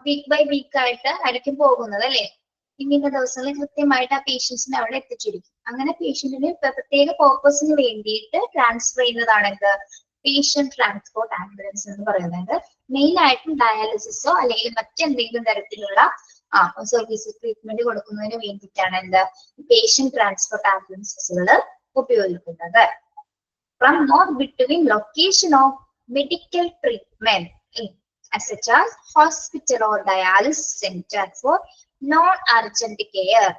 വീക്ക് ബൈ വീക്ക് ആയിരിക്കും പോകുന്നത് അല്ലെ. ഇന്ന ദിവസങ്ങളിൽ കൃത്യമായിട്ട് ആ പേഷ്യൻസിനെ അവിടെ എത്തിച്ചിരിക്കും. അങ്ങനെ പേഷ്യന്റിന് പ്രത്യേക പർപ്പസിന് വേണ്ടിയിട്ട് ട്രാൻസ്ഫർ ചെയ്യുന്നതാണ് എന്ത്? പേഷ്യന്റ് ട്രാൻസ്പോർട്ട് ആംബുലൻസ് എന്ന് പറയുന്നത്. മെയിൻ ആയിട്ടും ഡയാലിസിസോ അല്ലെങ്കിൽ മറ്റെന്തെങ്കിലും തരത്തിലുള്ള സർവീസ് ട്രീറ്റ്മെന്റ് കൊടുക്കുന്നതിന് വേണ്ടിയിട്ടാണ് എന്ത്? പേഷ്യന്റ് ട്രാൻസ്പോർട്ട് ആംബുലൻസുകൾ ഉപയോഗിക്കുന്നത്. From or between location of medical treatment such as hospital or dialysis center for non-urgent care.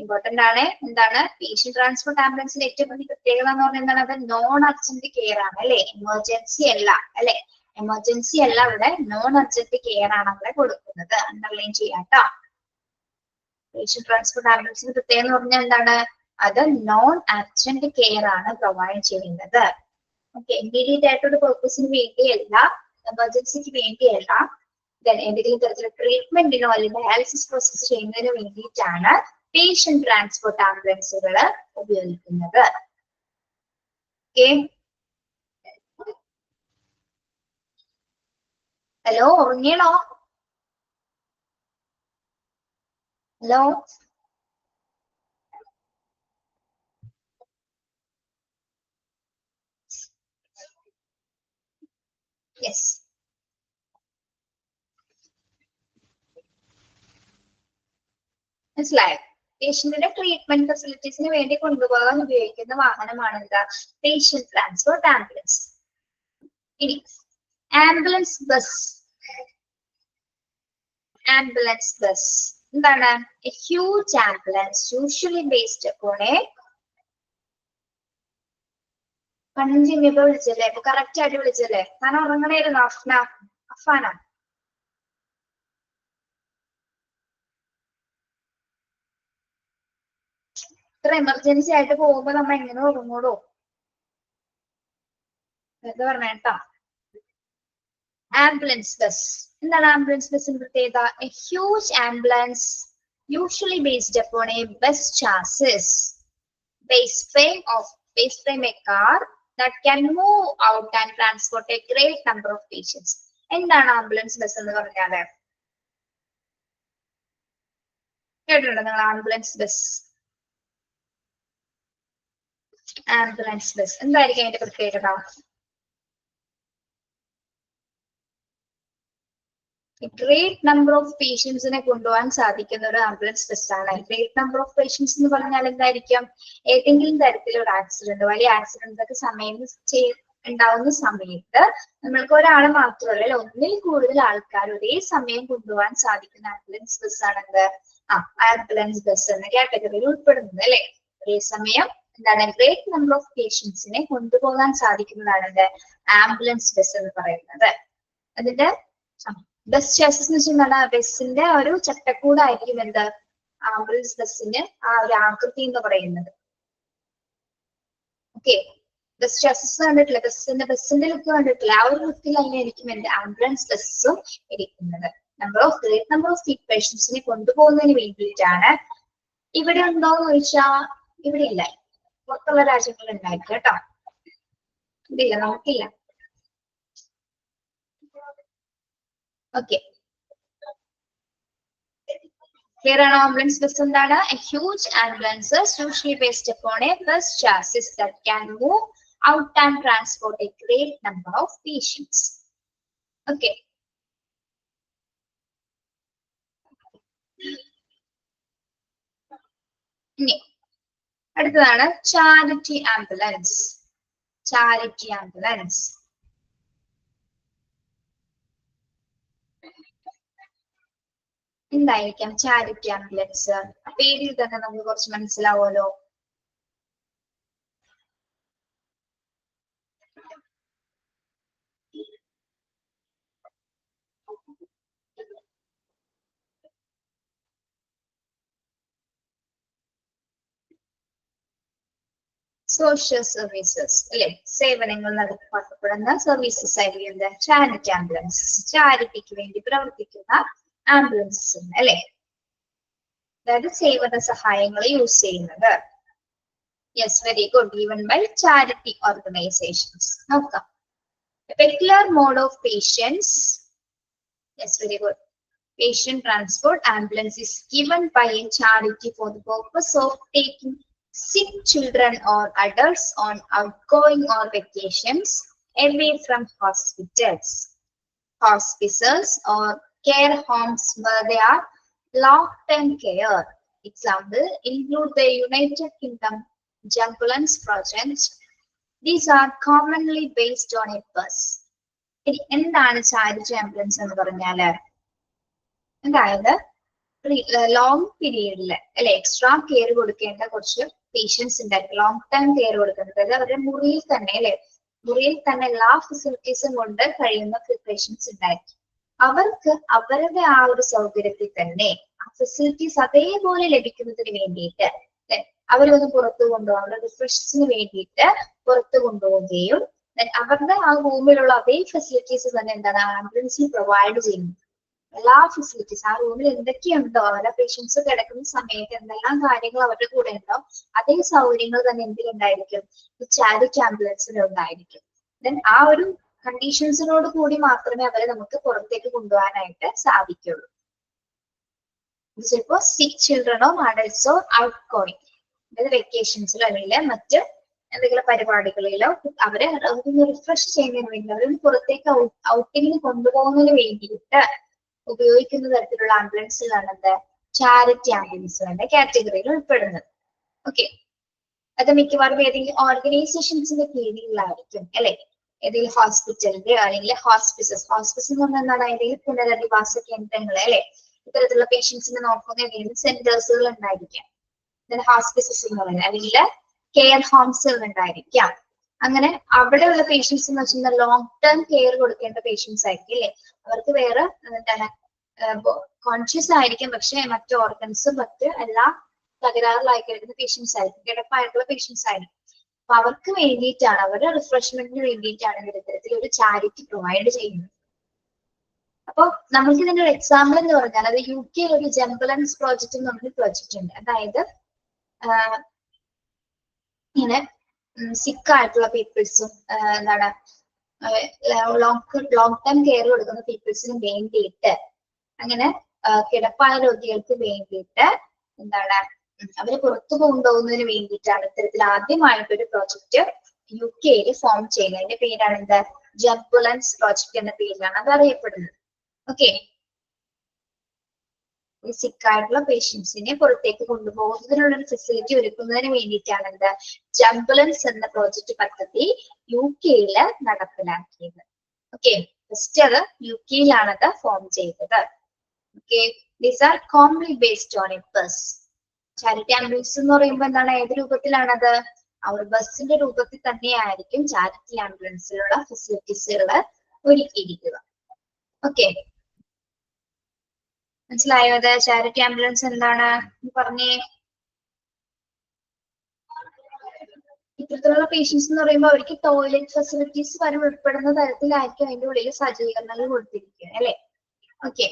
Important ആണ്. എന്താണ്? പേഷ്യന്റ് ട്രാൻസ്പോർട്ട് ആംബുലൻസിന്റെ ഏറ്റവും വലിയ പ്രത്യേകത എന്ന് പറഞ്ഞാൽ എന്താണ്? അത് നോൺ അർജന്റ് കെയർ ആണ് അല്ലെ, എമർജൻസി അല്ല അല്ലെ. എമർജൻസി അല്ല, അവിടെ നോൺ അർജന്റ് കെയർ ആണ് അവിടെ കൊടുക്കുന്നത്. അണ്ടർലൈൻ ചെയ്യാട്ടോ. പേഷ്യന്റ് ട്രാൻസ്പോർട്ട് ആംബുലൻസിന്റെ പ്രത്യേകത എന്ന് പറഞ്ഞാൽ എന്താണ്? അത് നോൺ അർജന്റ് കെയർ ആണ് പ്രൊവൈഡ് ചെയ്യുന്നത്. ഓക്കെ, ഇമ്മീഡിയറ്റ് ആയിട്ടൊരു പർപ്പസിന് വേണ്ടിയല്ല, എമർജൻസിക്ക് വേണ്ടിയല്ല, എന്തെങ്കിലും തരത്തിലുള്ള ട്രീറ്റ്മെന്റിനോ അല്ലെങ്കിൽ ഡയാലിസിസ് പ്രോസസ് ചെയ്യുന്നതിന് വേണ്ടിയിട്ടാണ് പേഷ്യന്റ് ട്രാൻസ്പോർട്ട് ആംബുലൻസുകൾ ഉപയോഗിക്കുന്നത്. ഓക്കെ, ഹലോ, ഉറങ്ങിയണോ? Hello, yes. മനസ്സിലായോ? പേഷ്യന്റിന്റെ ട്രീറ്റ്മെന്റ് ഫെസിലിറ്റീസിന് വേണ്ടി കൊണ്ടുപോകാൻ ഉപയോഗിക്കുന്ന വാഹനമാണ് എന്താ? Patient transport ambulance. ഇനി ആംബുലൻസ് ബസ്. ആംബുലൻസ് ബസ് എന്താണ്? A huge ambulance usually based upon a കൺജിമ്മിപ്പോ വിളിച്ചല്ലേ? ഇപ്പൊ കറക്റ്റ് ആയിട്ട് വിളിച്ചല്ലേ? കാരണം ഉറങ്ങണായിരുന്നു അഫാന. ഇത്ര എമർജൻസി ആയിട്ട് പോകുമ്പോ നമ്മ എങ്ങനെ ഉറങ്ങൂടോ? എന്താ പറഞ്ഞേട്ടാ? ആംബുലൻസ് ബസ് എന്താണ് ആംബുലൻസ് ബസ്സിന്റെ പ്രത്യേകത? A huge ambulance usually based upon a bus chassis, base frame a car that can move out and transport a great number of patients. എന്താണ് ആംബുലൻസ് ബസ് എന്ന് പറഞ്ഞാല്? കേട്ടിട്ടുണ്ടോ നിങ്ങൾ ആംബുലൻസ് ബസ്? ആംബുലൻസ് ബസ് എന്തായിരിക്കും അതിന്റെ പ്രത്യേകത? ഗ്രേറ്റ് നമ്പർ ഓഫ് പേഷ്യൻസിനെ കൊണ്ടുപോകാൻ സാധിക്കുന്ന ഒരു ആംബുലൻസ് ബസ്സാണ്. ഗ്രേറ്റ് നമ്പർ ഓഫ് പേഷ്യൻസ് എന്ന് പറഞ്ഞാൽ എന്തായിരിക്കും? ഏതെങ്കിലും തരത്തിലുള്ള ആക്സിഡന്റ്, വലിയ ആക്സിഡന്റ് ഒക്കെ ഉണ്ടാവുന്ന സമയത്ത് നമ്മൾക്ക് ഒരാളെ മാത്രമല്ല, ഒന്നിൽ കൂടുതൽ ആൾക്കാർ ഒരേ സമയം കൊണ്ടുപോകാൻ സാധിക്കുന്ന ആംബുലൻസ് ബസ്സാണ് എന്ത്? ആംബുലൻസ് ബസ് എന്ന കാറ്റഗറിയിൽ ഉൾപ്പെടുന്നത് അല്ലെ. ഒരേ സമയം എന്താണ് ഗ്രേറ്റ് നമ്പർ ഓഫ് പേഷ്യൻസിനെ കൊണ്ടുപോകാൻ സാധിക്കുന്നതാണ് എന്ത്? ആംബുലൻസ് ബസ് എന്ന് പറയുന്നത്. അതിന്റെ ബസ് ചാസസ് എന്ന് വെച്ചാൽ ബസ്സിന്റെ ഒരു ചട്ടക്കൂടായിരിക്കും എന്ത്? ആംബുലൻസ് ബസ്സിന്റെ ആ ഒരു ആകൃതി എന്ന് പറയുന്നത്. ഓക്കെ, ബസ് ചാസസ് കണ്ടിട്ടില്ല, ബസ്സിന്റെ ലുക്ക് കണ്ടിട്ടില്ല, ആ ഒരു ലുക്കിൽ ആയിരിക്കും എന്റെ ആംബുലൻസ് ബസ്സും ഇരിക്കുന്നത്. ഗ്രേറ്റ് നമ്പർ ഓഫ് പേഷ്യൻസിനെ കൊണ്ടുപോകുന്നതിന് വേണ്ടിയിട്ടാണ്. ഇവിടെ ഉണ്ടോന്ന് ചോദിച്ചാൽ ഇവിടെ ഇല്ല, പുറത്തുള്ള രാജ്യങ്ങളിൽ ഉണ്ടായിരിക്കും കേട്ടോ. ഇതില്ല, നമുക്കില്ല. ഓക്കെ, ക്ലിയർ ആണോ? ആംബുലൻസ് ബസ് എന്താണ്? A huge ambulances usually based upon a bus chassis that can move out and transport a great number of patients. Okay, ഇനി അടുത്തതാണ് ചാരിറ്റി ആംബുലൻസ്. ചാരിറ്റി ആംബുലൻസ് എന്തായിരിക്കാം? ചാരിറ്റി ആംബുലൻസ് പേരിൽ തന്നെ നമുക്ക് കുറച്ച് മനസ്സിലാവുമല്ലോ. Social services അല്ലെ, സേവനങ്ങൾ നടത്തപ്പെടുന്ന സർവീസസ് ആയിരിക്കും എന്താ? Charity ambulance. ചാരിറ്റിക്ക് വേണ്ടി പ്രവർത്തിക്കുന്ന ആംബുലൻസസ് അല്ലെ, അതായത് സേവന സഹായങ്ങൾ യൂസ് ചെയ്യുന്നത്. Yes, very good. Even by charity organisations. നോക്കാം. Peculiar mode of patients. Yes, very good. Patient transport ambulance is given by a charity for the purpose of taking sick children or adults on outgoing or vacations away from hospitals, hospices, or care homes where they are long-term care. Example include the United Kingdom Ambulance project. These are commonly based on a bus. എന്താണ് charity ambulance എന്ന് പറഞ്ഞാല്? അതായത് long പീരീഡില് അല്ലെ extra care കൊടുക്കേണ്ട കുറച്ച് patients ഉണ്ടായിരിക്കും. Long time care കൊടുക്കുന്നത്, അതായത് അവരുടെ മുറിയിൽ തന്നെ അല്ലെ, മുറിയിൽ തന്നെ എല്ലാ ഫെസിലിറ്റീസും കൊണ്ട് കഴിയുന്ന പേഷ്യൻസ് ഉണ്ടായിരിക്കും. അവർക്ക് അവരുടെ ആ ഒരു സൗകര്യത്തിൽ തന്നെ ആ ഫെസിലിറ്റീസ് അതേപോലെ ലഭിക്കുന്നതിന് വേണ്ടിയിട്ട് അല്ലെ അവരൊന്ന് പുറത്തു കൊണ്ടുപോകും, അവരുടെ റിഫ്രഷിന് വേണ്ടിയിട്ട് പുറത്തു കൊണ്ടുപോവുകയും അവരുടെ ആ റൂമിലുള്ള അതേ ഫെസിലിറ്റീസ് തന്നെ എന്താണ് ആംബുലൻസിൽ പ്രൊവൈഡ് ചെയ്യുന്നത്. എല്ലാ ഫെസിലിറ്റീസ് ആ റൂമിൽ എന്തൊക്കെയുണ്ടോ, അവരുടെ പേഷ്യൻസ് കിടക്കുന്ന സമയത്ത് എന്തെല്ലാം കാര്യങ്ങൾ അവരുടെ കൂടെ ഉണ്ടോ അതേ സൗകര്യങ്ങൾ തന്നെ എന്തിലുണ്ടായിരിക്കും? ചാരിറ്റി ആംബുലൻസിൽ ഉണ്ടായിരിക്കും. ദെൻ ആ ഒരു കണ്ടീഷൻസിനോട് കൂടി മാത്രമേ അവരെ നമുക്ക് പുറത്തേക്ക് കൊണ്ടുപോകാനായിട്ട് സാധിക്കുള്ളൂ. ചിലപ്പോ സിക്ക് ചിൽഡ്രനോ അഡൽട്സോ ഔട്ട് ഗോയിങ്, അതായത് വെക്കേഷൻസിലോ അല്ലെങ്കിൽ മറ്റ് എന്തെങ്കിലും പരിപാടികളിലോ അവരെ റിഫ്രഷ് ചെയ്യുന്നതിന് വേണ്ടി അവരൊന്ന് പുറത്തേക്ക് ഔട്ടിങ്ങിന് കൊണ്ടുപോകുന്നതിന് വേണ്ടിയിട്ട് ഉപയോഗിക്കുന്ന തരത്തിലുള്ള ആംബുലൻസുകളാണ് എന്ത്? ചാരിറ്റി ആംബുലൻസുകളുടെ കാറ്റഗറിയിൽ ഉൾപ്പെടുന്നത്. ഓക്കെ, അത് മിക്കവാറും ഏതെങ്കിലും ഓർഗനൈസേഷൻസിന്റെ കീഴിലായിരിക്കും അല്ലെ, ഏതെങ്കിലും ഹോസ്പിറ്റലിന്റെ അല്ലെങ്കിൽ ഹോസ്പിസസ്. ഹോസ്പിസ് എന്ന് പറഞ്ഞാൽ എന്താണ്? ഏതെങ്കിലും പുനരധിവാസ കേന്ദ്രങ്ങൾ അല്ലെ, ഇത്തരത്തിലുള്ള പേഷ്യൻസിനെ നോക്കുന്ന ഏതെങ്കിലും സെന്റേഴ്സുകൾ ഉണ്ടായിരിക്കാം. ഹോസ്പിസസ് എന്ന് പറയുന്നത് അല്ലെങ്കിൽ കെയർ ഹോംസുകൾ ഉണ്ടായിരിക്കാം. അങ്ങനെ അവിടെയുള്ള പേഷ്യൻസ് എന്ന് വെച്ചാൽ ലോങ് ടേം കെയർ കൊടുക്കേണ്ട പേഷ്യൻസ് ആയിരിക്കും അല്ലെ. അവർക്ക് വേറെ എന്താണ് കോൺഷ്യസ് ആയിരിക്കും, പക്ഷെ മറ്റു ഓർഗൻസും മറ്റ് എല്ലാം തകരാറിലായി കിടക്കുന്ന പേഷ്യൻസ് ആയിരിക്കും, കിടപ്പായിട്ടുള്ള പേഷ്യൻസ് ആയിരിക്കും. അപ്പൊ അവർക്ക് വേണ്ടിയിട്ടാണ്, അവരുടെ റിഫ്രഷ്മെന്റിന് വേണ്ടിയിട്ടാണ് ഇത്തരത്തിൽ ഒരു ചാരിറ്റി പ്രൊവൈഡ് ചെയ്യുന്നത്. അപ്പൊ നമുക്ക് ഇതിന്റെ ഒരു എക്സാമ്പിൾ എന്ന് പറഞ്ഞാൽ അത് UK ഒരു ജംബുലൻസ് പ്രോജക്റ്റ് എന്ന് പറഞ്ഞൊരു പ്രോജക്റ്റ് ഉണ്ട്. അതായത് ഇങ്ങനെ സിക്ക് ആയിട്ടുള്ള പീപ്പിൾസും എന്താണ് ലോങ് ടൈം കെയർ കൊടുക്കുന്ന പീപ്പിൾസിന് വേണ്ടിയിട്ട് അങ്ങനെ കിടപ്പായ രോഗികൾക്ക് വേണ്ടിയിട്ട് എന്താണ് അവര് പുറത്തു കൊണ്ടുപോകുന്നതിന് വേണ്ടിയിട്ടാണ് ഇത്തരത്തിൽ ആദ്യമായിട്ടൊരു പ്രോജക്റ്റ് UK ഫോം ചെയ്യുന്നത്. അതിന്റെ പേരാണ് എന്താ ജംബുലൻസ് പ്രോജക്റ്റ് എന്ന പേരിലാണ് അത് അറിയപ്പെടുന്നത്. ഓക്കെ, ഈ സിക്കായിട്ടുള്ള പേഷ്യൻസിനെ പുറത്തേക്ക് കൊണ്ടുപോകുന്നതിനുള്ള ഒരു ഫെസിലിറ്റി ഒരുക്കുന്നതിന് വേണ്ടിയിട്ടാണ് എന്താ ജംബുലൻസ് എന്ന പ്രോജക്റ്റ് പദ്ധതി UK നടപ്പിലാക്കിയത്. ഓക്കെ, ഫസ്റ്റ് അത് UK അത് ഫോം ചെയ്തത്. Okay, these are commonly based on A bus. Charity ambulance എന്ന് പറയുമ്പോൾ എന്താണ്, ഏത് രൂപത്തിലാണത്? ആ ഒരു ബസിന്റെ രൂപത്തിൽ തന്നെയായിരിക്കും ചാരിറ്റി ആംബുലൻസിലുള്ള ഫെസിലിറ്റീസുകൾ ഒരുക്കിയിരിക്കുക. ഓക്കെ, മനസ്സിലായോ? അത് ചാരിറ്റി ആംബുലൻസ് എന്താണ് പറഞ്ഞേ? ഇത്തരത്തിലുള്ള പേഷ്യൻസ് എന്ന് പറയുമ്പോൾ അവർക്ക് ടോയ്ലറ്റ് ഫെസിലിറ്റീസ് വരെ ഉൾപ്പെടുന്ന തരത്തിലായിരിക്കും അതിന്റെ ഉള്ളിൽ സജ്ജീകരണങ്ങൾ കൊടുത്തിരിക്കുക അല്ലെ? ഓക്കെ,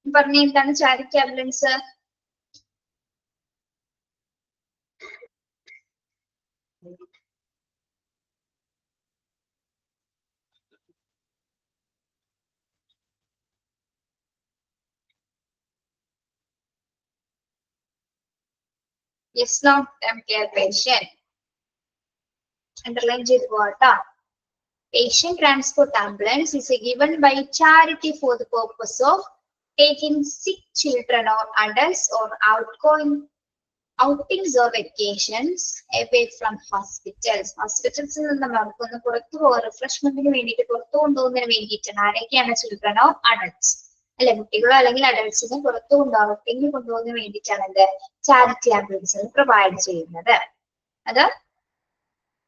പറഞ്ഞ എന്താണ് charity ambulance? Yes, long-term care patient. Underline ചെയ്ത് പോവാട്ടോ. Patient transport ambulance is given by charity for the purpose of taking sick children or adults or outings or vacations away from hospitals. Hospitals നിന്ന് നമുക്കൊന്ന് പുറത്തു പോകാൻ റിഫ്രഷ്മെന്റിന് വേണ്ടിയിട്ട് പുറത്തു കൊണ്ടുപോകുന്നതിന് വേണ്ടിയിട്ടാണ്. ആരൊക്കെയാണ്? ചിൽഡ്രൻ ഓർ അഡൽട്സ് അല്ലെ, കുട്ടികളോ അല്ലെങ്കിൽ അഡൽട്സിനെ പുറത്തു ഔട്ടിങ്ങിന് കൊണ്ടുപോകുന്നതിന് വേണ്ടിയിട്ടാണ് എന്ത് ചാരിറ്റി ആംബുലൻസ് പ്രൊവൈഡ് ചെയ്യുന്നത്. അത്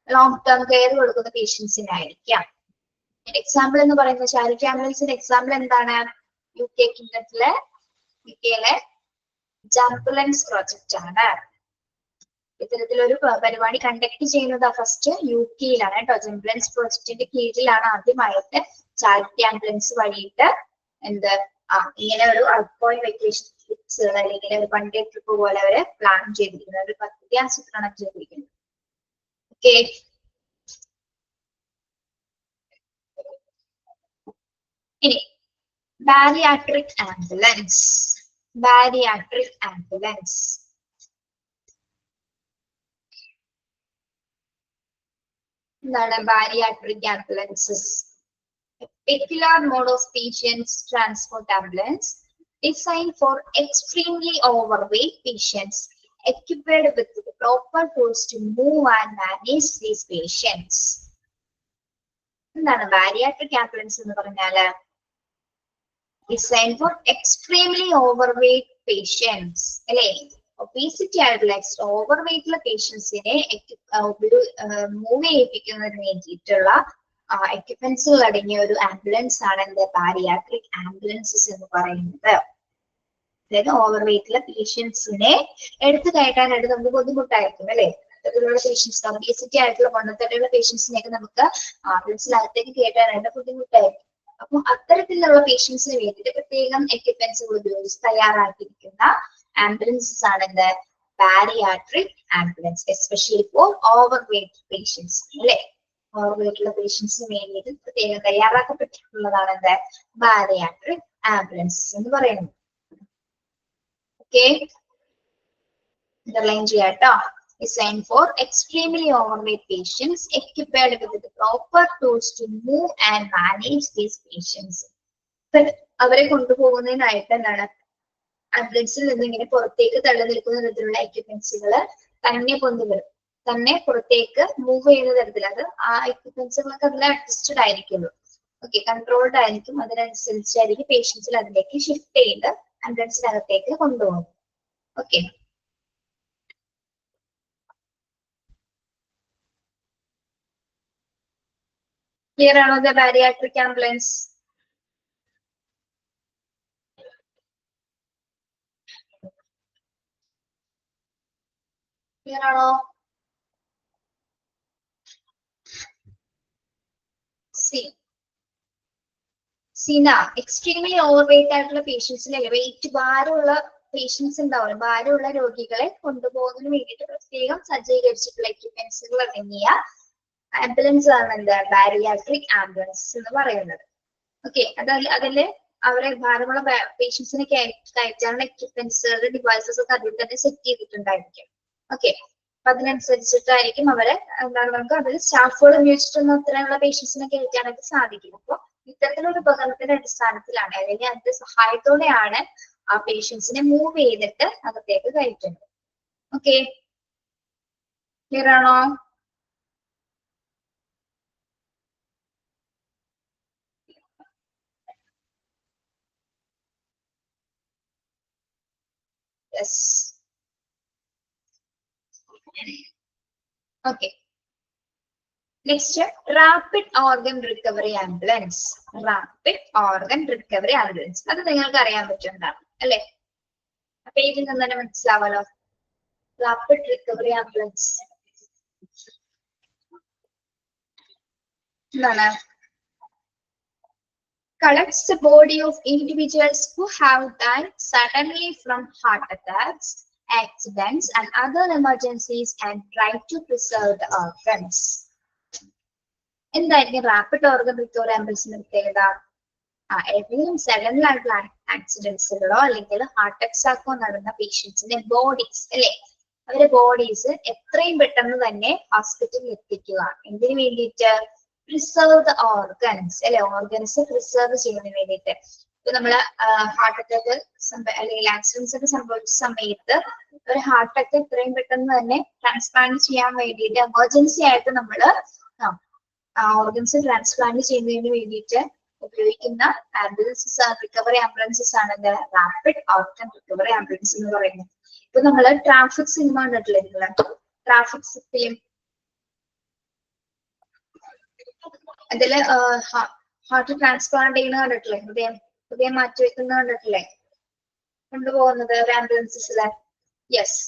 ലോങ് ടേം കെയർ കൊടുക്കുന്ന പേഷ്യൻസിനായിരിക്കാം. എക്സാമ്പിൾ എന്ന് പറയുന്നത് ചാരിറ്റി ആംബുലൻസിന്റെ എക്സാമ്പിൾ എന്താണ്? UK കിങ്ഡത്തിലെ ജംബുലൻസ് പ്രോജക്റ്റ് ആണ്. ഇത്തരത്തിലൊരു പരിപാടി കണ്ടക്ട് ചെയ്യുന്നത് ഫസ്റ്റ് UK കേട്ടോ. ജംബുലൻസ് പ്രോജക്റ്റിന്റെ കീഴിലാണ് ആദ്യമായിട്ട് ചാരിറ്റി ആംബുലൻസ് വഴിയിട്ട് എന്ത് ഇങ്ങനെ ഒരു ഔട്ട്ഗോയിങ് വെക്കേഷൻ ട്രിപ്സ് അല്ലെങ്കിൽ ഒരു വൺ ഡേ ട്രിപ്പ് പോലെ അവര് പ്ലാൻ ചെയ്തിരിക്കുന്നത്, ഒരു പദ്ധതി ആസൂത്രണം ചെയ്തിരിക്കുന്നത്. ഓക്കെ, ഇനി ബാരിയാട്രിക് ആംബുലൻസ്. ബാരിയാട്രിക് ആംബുലൻസ് എന്താണ്? Bariatric ambulances peculiar mode of patients transport ambulance designed for extremely overweight patients equipped with the proper tools to move and manage these patients. എന്താണ് ബാരിയാട്രിക് ആംബുലൻസ് എന്ന് പറഞ്ഞാല്? designed for extremely overweight patients അല്ലെ, obesity ആയിട്ടുള്ള overweight ഉള്ള പേഷ്യൻസിനെ move ചെയ്യിപ്പിക്കുന്നതിന് വേണ്ടിയിട്ടുള്ള എക്യുപ്മെന്റ്സുകൾ അടങ്ങിയ ഒരു ambulance ആണ് എന്ത് ബാരിയാട്രിക് ആംബുലൻസസ് എന്ന് പറയുന്നത്. അതായത് ഓവർവെയിറ്റുള്ള പേഷ്യൻസിനെ എടുത്തു കയറ്റാനായിട്ട് നമുക്ക് ബുദ്ധിമുട്ടായിരിക്കും അല്ലെ. അത്തരത്തിലുള്ള പേഷ്യൻസ്, ഒബീസിറ്റി ആയിട്ടുള്ള കൊണ്ടത്തട്ടുള്ള പേഷ്യൻസിനെയൊക്കെ നമുക്ക് ആംബുലൻസിനകത്തേക്ക് കയറ്റാനായിട്ട് ബുദ്ധിമുട്ടായിരിക്കും. അപ്പം അത്തരത്തിലുള്ള പേഷ്യൻസിന് വേണ്ടിയിട്ട് പ്രത്യേകം എക്യുപ്മെന്റ്സുകൾ ഉപയോഗിച്ച് തയ്യാറാക്കിയിരിക്കുന്ന ആംബുലൻസസ് ആണ് എന്ത് bariatric ambulance, especially for overweight patients അല്ലെ. ഓവർവെയിറ്റുള്ള പേഷ്യൻസിന് വേണ്ടിയിട്ട് പ്രത്യേകം തയ്യാറാക്കപ്പെട്ടിട്ടുള്ളതാണ് എന്ത് ബാരിയാട്രിക് ആംബുലൻസസ് എന്ന് പറയുന്നത്. ഓക്കെ, അണ്ടർലൈൻ ചെയ്യാട്ടോ. Designed for extremely overweight patients equipped with the proper tools to move and manage these patients. അവരെ കൊണ്ടുപോകുന്നതിനായിട്ട് എന്താണ് ആംബുലൻസിൽ നിന്ന് ഇങ്ങനെ പുറത്തേക്ക് തള്ളി നിൽക്കുന്ന തരത്തിലുള്ള എക്യുപ്മെന്റ്സുകൾ തന്നെ കൊണ്ടുവരും, തന്നെ പുറത്തേക്ക് മൂവ് ചെയ്യുന്ന തരത്തിൽ. അത് ആ എക്യുപ്മെന്റ്സുകളൊക്കെ അതിൽ അഡ്ജസ്റ്റഡ് ആയിരിക്കുള്ളൂ. ഓക്കെ, കൺട്രോൾഡ് ആയിരിക്കും. അതിനനുസരിച്ചായിരിക്കും പേഷ്യൻസിൽ അതിലേക്ക് ഷിഫ്റ്റ് ചെയ്ത് ആംബുലൻസിനകത്തേക്ക് കൊണ്ടുപോകും. ഓക്കെ, ക്ലിയർ ആണോ ദ ബാരിയാട്രിക് ആംബുലൻസ്? ക്ലിയർ ആണോ? സീന എക്സ്ട്രീംലി ഓവർ വെയിറ്റ് ആയിട്ടുള്ള പേഷ്യൻസിനെ വെയിറ്റ് ഭാരമുള്ള പേഷ്യൻസ് ഉണ്ടാവും, ഭാരമുള്ള രോഗികളെ കൊണ്ടുപോകുന്നതിന് വേണ്ടിയിട്ട് പ്രത്യേകം സജ്ജീകരിച്ചിട്ടുള്ള എക്യുപ്മെന്റ്സുകൾ അടങ്ങിയ ആംബുലൻസ് ആണ് എന്താ ബാരിയാട്രിക് ആംബുലൻസ് എന്ന് പറയുന്നത്. ഓക്കെ, അതില് അവരെ ഭാരമുള്ള പേഷ്യൻസിനെ കയറ്റാനുള്ള എക്യുപ്മെന്റ്സ് ഡിവൈസസ് ഒക്കെ അതിൽ തന്നെ സെറ്റ് ചെയ്തിട്ടുണ്ടായിരിക്കും. ഓക്കെ, അപ്പൊ അതിനനുസരിച്ചിട്ടായിരിക്കും അവരെ എന്താണ് നമുക്ക് അതിൽ സ്റ്റാഫുകൾ ഉപയോഗിച്ചിട്ടൊന്നും അത്തരമുള്ള പേഷ്യൻസിനെ കയറ്റാനായിട്ട് സാധിക്കും. അപ്പൊ ഇത്തരത്തിലൊരു ഉപകരണത്തിന്റെ അടിസ്ഥാനത്തിലാണ് അല്ലെങ്കിൽ അതിന്റെ സഹായത്തോടെയാണ് ആ പേഷ്യൻസിനെ മൂവ് ചെയ്തിട്ട് അകത്തേക്ക് കയറ്റുന്നത്. ഓക്കെ, ക്ലിയർ ആണോ? Yes. Okay, next rapid organ recovery ambulance. Rapid organ recovery ambulance അത് നിങ്ങൾക്ക് അറിയാൻ പറ്റുന്നതാണ് അല്ലെ? അപ്പൊ ഇതിൽ നിന്ന് തന്നെ മനസ്സിലാവാലോ. റാപ്പിഡ് റിക്കവറി ആംബുലൻസ് എന്താണ്? Collects the body of individuals who have died suddenly from heart attacks, accidents, and other emergencies and try to preserve the organs. എന്തായിരിക്കും റാപ്പിഡ് ഓർഗൻ റിക്കവറി ആംബുലൻസിന്റെ പ്രത്യേകത? ഏതെങ്കിലും സഡൻ ആയിട്ടുള്ള ആക്സിഡൻസുകളോ അല്ലെങ്കിൽ ഹാർട്ട് അറ്റാക്കോ നടന്ന പേഷ്യൻസിന്റെ ബോഡീസ് അല്ലെ, അവരുടെ bodies എത്രയും പെട്ടെന്ന് തന്നെ ഹോസ്പിറ്റലിൽ എത്തിക്കുക. എന്തിനു വേണ്ടിയിട്ട്? പ്രിസർവ് ദ ഓർഗൻസ് അല്ലെ, ഓർഗൻസ് പ്രിസർവ് ചെയ്യുന്നതിന് വേണ്ടിയിട്ട്. ഇപ്പൊ നമ്മള് ഹാർട്ട് അറ്റാക്ക് അല്ലെങ്കിൽ ആക്സിഡൻസ് ഒക്കെ സംഭവിച്ച സമയത്ത് ഒരു ഹാർട്ട് അറ്റാക്ക് എത്രയും പെട്ടെന്ന് തന്നെ ട്രാൻസ്പ്ലാന്റ് ചെയ്യാൻ വേണ്ടിയിട്ട് എമർജൻസി ആയിട്ട് നമ്മള് ഓർഗൻസ് ട്രാൻസ്പ്ലാന്റ് ചെയ്യുന്നതിന് വേണ്ടിയിട്ട് ഉപയോഗിക്കുന്ന ആംബുലൻസസ് റിക്കവറി ആംബുലൻസസ് ആണ് റാപ്പിഡ് ഓർഗൻ റിക്കവറി ആംബുലൻസ് എന്ന് പറയുന്നത്. ഇപ്പൊ നമ്മള് ട്രാഫിക് സിനിമ കണ്ടിട്ടില്ലേ നിങ്ങള്? ട്രാഫിക് ഫിലിം, അതില് ഹാർട്ട് ട്രാൻസ്പ്ലാന്റ് ചെയ്യുന്ന കണ്ടിട്ടില്ലേ? ഹൃദയം മാറ്റിവെക്കുന്ന കണ്ടിട്ടില്ലേ? കൊണ്ടുപോകുന്നത് ആംബുലൻസസില്. യെസ്,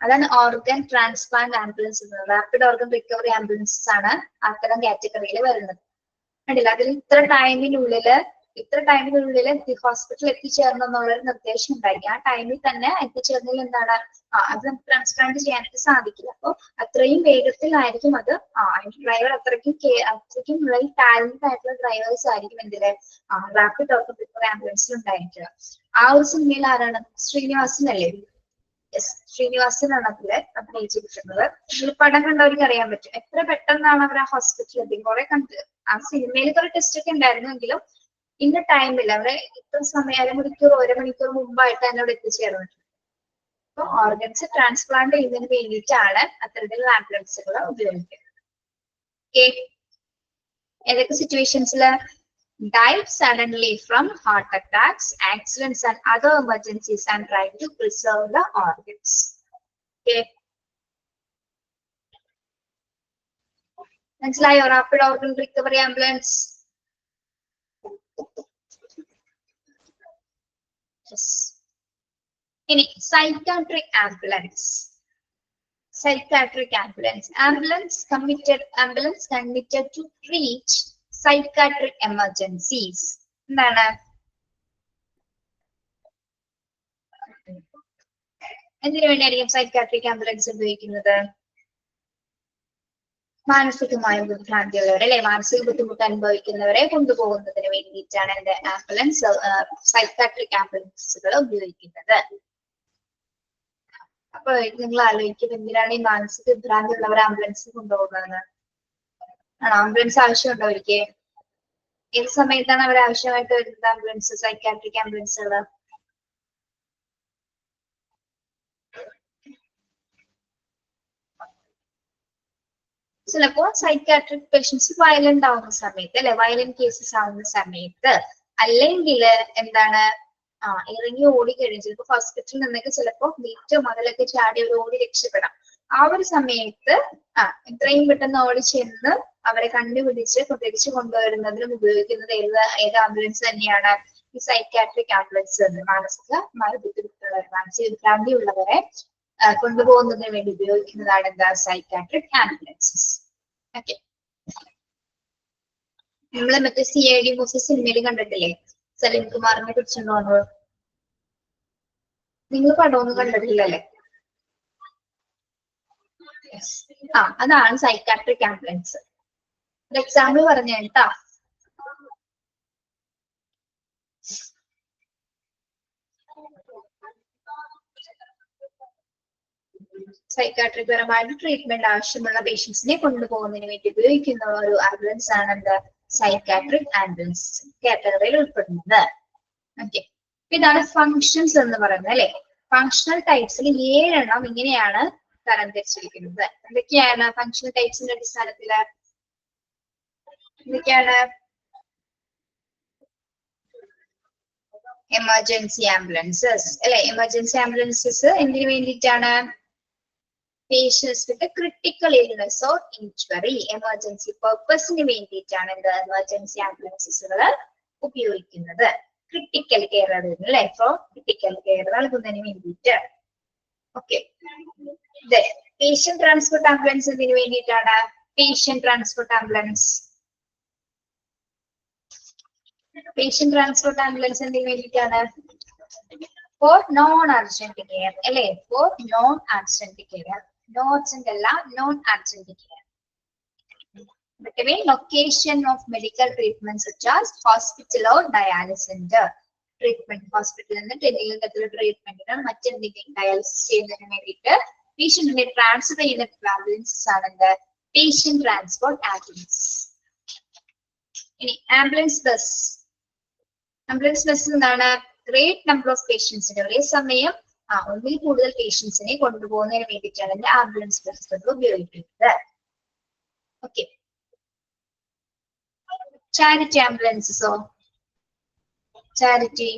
അതാണ് organ transplant ambulance. Rapid organ recovery ambulances ആണ് അത്തരം കാറ്റഗറിയിൽ വരുന്നത്. കണ്ടില്ല, അതിൽ ഇത്ര ടൈമിനുള്ളില് ഹോസ്പിറ്റലിൽ എത്തിച്ചേരണം എന്നുള്ളൊരു നിർദ്ദേശം ഉണ്ടായിരിക്കും. ആ ടൈമിൽ തന്നെ എത്തിച്ചേർന്നതിൽ എന്താണ് അത് ട്രാൻസ്പ്ലാന്റ് ചെയ്യാനായിട്ട് സാധിക്കില്ല. അപ്പൊ അത്രയും വേഗത്തിലായിരിക്കും അത്. ഡ്രൈവർ അത്രയ്ക്കും വെൽ ടാലന്റഡ് ആയിട്ടുള്ള ഡ്രൈവേഴ്സ് ആയിരിക്കും എന്തില് റാപ്പിഡ് ഓർഗൻ റിക്കവറി ആംബുലൻസിൽ ഉണ്ടായിരിക്കുക. ആ ഒരു സിനിമയിൽ ആരാണ്? ശ്രീനിവാസൻ അല്ലേ? യെസ്, ശ്രീനിവാസനാണ് അതില് അഭിനയിച്ചിരിക്കുന്നത്. പടം കണ്ടവർക്ക് അറിയാൻ പറ്റും എത്ര പെട്ടെന്നാണ് അവർ ആ ഹോസ്പിറ്റലിൽ എത്തി. കുറെ കണ്ട് ആ സിനിമയിൽ കുറെ ടെസ്റ്റ് ഒക്കെ ഉണ്ടായിരുന്നെങ്കിലും ഇന്ന ടൈമിൽ അവരെ ഇത്ര സമയം ഒരു മണിക്കൂർ മുമ്പായിട്ട് എന്നോട് എത്തിച്ചേർന്നിട്ടുണ്ട്. അപ്പൊ ഓർഗൻസ് ട്രാൻസ്പ്ലാന്റ് ചെയ്യുന്നതിന് വേണ്ടിയിട്ടാണ് അത്തരത്തിലുള്ള ആംബുലൻസുകൾ ഉപയോഗിക്കുന്നത്. ഓക്കെ, ഏതൊക്കെ സിറ്റുവേഷൻസില്? Died suddenly from heart attacks, accidents, and other emergencies and try to preserve the organs. Okay. മനസ്സിലായോ റാപ്പിഡ് ഓർഗൻ റിക്കവറി ആംബുലൻസ്? ഇനി psychiatric ambulance. Psychiatric ambulance. Ambulance committed to treat psychiatric emergencies. എന്താണ്? എന്തിനു വേണ്ടിയായിരിക്കും psychiatric ambulance ഉപയോഗിക്കുന്നത്? മാനസികമായ ബുദ്ധിമുട്ടുള്ളവരെ അല്ലെ, മാനസിക ബുദ്ധിമുട്ട് അനുഭവിക്കുന്നവരെ കൊണ്ടുപോകുന്നതിന് വേണ്ടിയിട്ടാണ് എന്റെ ആംബുലൻസ് സൈക്കാട്രിക് ആംബുലൻസുകൾ ഉപയോഗിക്കുന്നത്. അപ്പൊ നിങ്ങൾ ആലോചിക്കും എന്തിനാണ് ഈ മാനസിക വിഭ്രാന്തിയുള്ളവർ ആംബുലൻസ് കൊണ്ടുപോകുന്നത്? ആംബുലൻസ് ആവശ്യമുണ്ടോ അവർക്ക്? ഏത് സമയത്താണ് അവർ ആവശ്യമായിട്ട് വരുന്നത് ആംബുലൻസ്, സൈക്കാട്രിക് ആംബുലൻസുകൾ? ചിലപ്പോ സൈക്കാട്രിക് പേഷ്യൻസ് വയലന്റ് ആവുന്ന സമയത്ത് അല്ലെ, വയലന്റ് കേസസ് ആവുന്ന സമയത്ത്, അല്ലെങ്കിൽ എന്താണ് ഇറങ്ങി ഓടി കഴിഞ്ഞു ചിലപ്പോ ഹോസ്പിറ്റലിൽ നിന്നൊക്കെ ചിലപ്പോ മീറ്റോ മതിലൊക്കെ ചാടി അവർ ഓടി രക്ഷപ്പെടാം. ആ ഒരു സമയത്ത് എത്രയും പെട്ടെന്ന് ഓടി ചെന്ന് അവരെ കണ്ടുപിടിച്ച് തിരിച്ചു കൊണ്ടുവരുന്നതിനും ഉപയോഗിക്കുന്നത് ഏത് ആംബുലൻസ് തന്നെയാണ്? ഈ സൈക്കാട്രിക് ആംബുലൻസ്. മാനസിക ബുദ്ധിമുട്ടുള്ളവർ, മാനസിക വിഭ്രാന്തി ഉള്ളവരെ കൊണ്ടുപോകുന്നതിന് വേണ്ടി ഉപയോഗിക്കുന്നതാണ് എന്താ സൈക്കാട്രിക് ആംബുലൻസസ്. ഓക്കെ, നമ്മള് മറ്റേ CID മൂസി സിനിമയിൽ കണ്ടിട്ടില്ലേ സലീം കുമാറിനെ കുറിച്ചുണ്ടോ? നിങ്ങൾ പടമൊന്നും കണ്ടിട്ടില്ലല്ലേ? അതാണ് സൈക്കാട്രിക് ആംബുലൻസ്. ഒരു എക്സാമ്പിൾ പറഞ്ഞു കേട്ടാ. സൈക്കാട്രിക് പരമായിട്ട് ട്രീറ്റ്മെന്റ് ആവശ്യമുള്ള പേഷ്യൻസിനെ കൊണ്ടുപോകുന്നതിന് വേണ്ടി ഉപയോഗിക്കുന്ന ഒരു ആംബുലൻസ് ആണ് എന്താ സൈക്കാട്രിക് ആംബുലൻസ് കാറ്റഗറിയിൽ ഉൾപ്പെടുന്നത്. ഓക്കെ, ഇതാണ് ഫങ്ഷൻസ് എന്ന് പറയുന്നത് അല്ലെ. ഫങ്ഷണൽ ടൈപ്സിൽ 7 ഇങ്ങനെയാണ് തരംതിരിച്ചിരിക്കുന്നത്. എന്തൊക്കെയാണ് ഫങ്ഷണൽ ടൈപ്സിന്റെ അടിസ്ഥാനത്തില്? എന്തൊക്കെയാണ്? എമർജൻസി ആംബുലൻസസ് അല്ലെ. എമർജൻസി ആംബുലൻസസ് എന്തിനു വേണ്ടിയിട്ടാണ്? Patients with critical illness or injury, emergency പർപ്പസിന് വേണ്ടിയിട്ടാണ് എന്ത് എമർജൻസി ആംബുലൻസുകൾ ഉപയോഗിക്കുന്നത്. ക്രിട്ടിക്കൽ കെയർ അല്ലേ, സോ ക്രിട്ടിക്കൽ കെയർ നൽകുന്നതിന് വേണ്ടിയിട്ട്. ഓക്കെ, പേഷ്യന്റ് ട്രാൻസ്പോർട്ട് ആംബുലൻസ് എന്തിനു വേണ്ടിയിട്ടാണ്? പേഷ്യന്റ് ട്രാൻസ്പോർട്ട് ആംബുലൻസ് എന്തിനു വേണ്ടിയിട്ടാണ്? ഫോർ നോൺ അർജന്റ് കെയർ അല്ലെ, for non urgent care. No urgent അല്ല, non urgent care. Between location of medical treatment such as hospital or dialysis center. Treatment ഹോസ്പിറ്റലിൽ നിന്ന് എന്തെങ്കിലും തരത്തിലുള്ള ട്രീറ്റ്മെന്റിന് മറ്റെന്തെങ്കിലും ഡയാലിസിസ് ചെയ്യുന്നതിന് വേണ്ടിയിട്ട് പേഷ്യന്റിനെ ട്രാൻസ്ഫർ ചെയ്യുന്ന ആംബുലൻസസ് ആണ് എന്ത് പേഷ്യന്റ് ട്രാൻസ്പോർട്ട് ആംബുലൻസ്. ഇനി ആംബുലൻസ് ബസ്. ആംബുലൻസ് ബസ് എന്താണ്? ഗ്രേറ്റ് നമ്പർ ഓഫ് പേഷ്യൻസിനെ ഒരേ സമയം ഒന്നിൽ കൂടുതൽ പേഷ്യൻസിനെ കൊണ്ടുപോകുന്നതിന് വേണ്ടിയിട്ടാണ് ആംബുലൻസ് ബസ്സുകൾ ഉപയോഗിക്കുന്നത്. ഓക്കെ, ചാരിറ്റി ആംബുലൻസസോ? Charity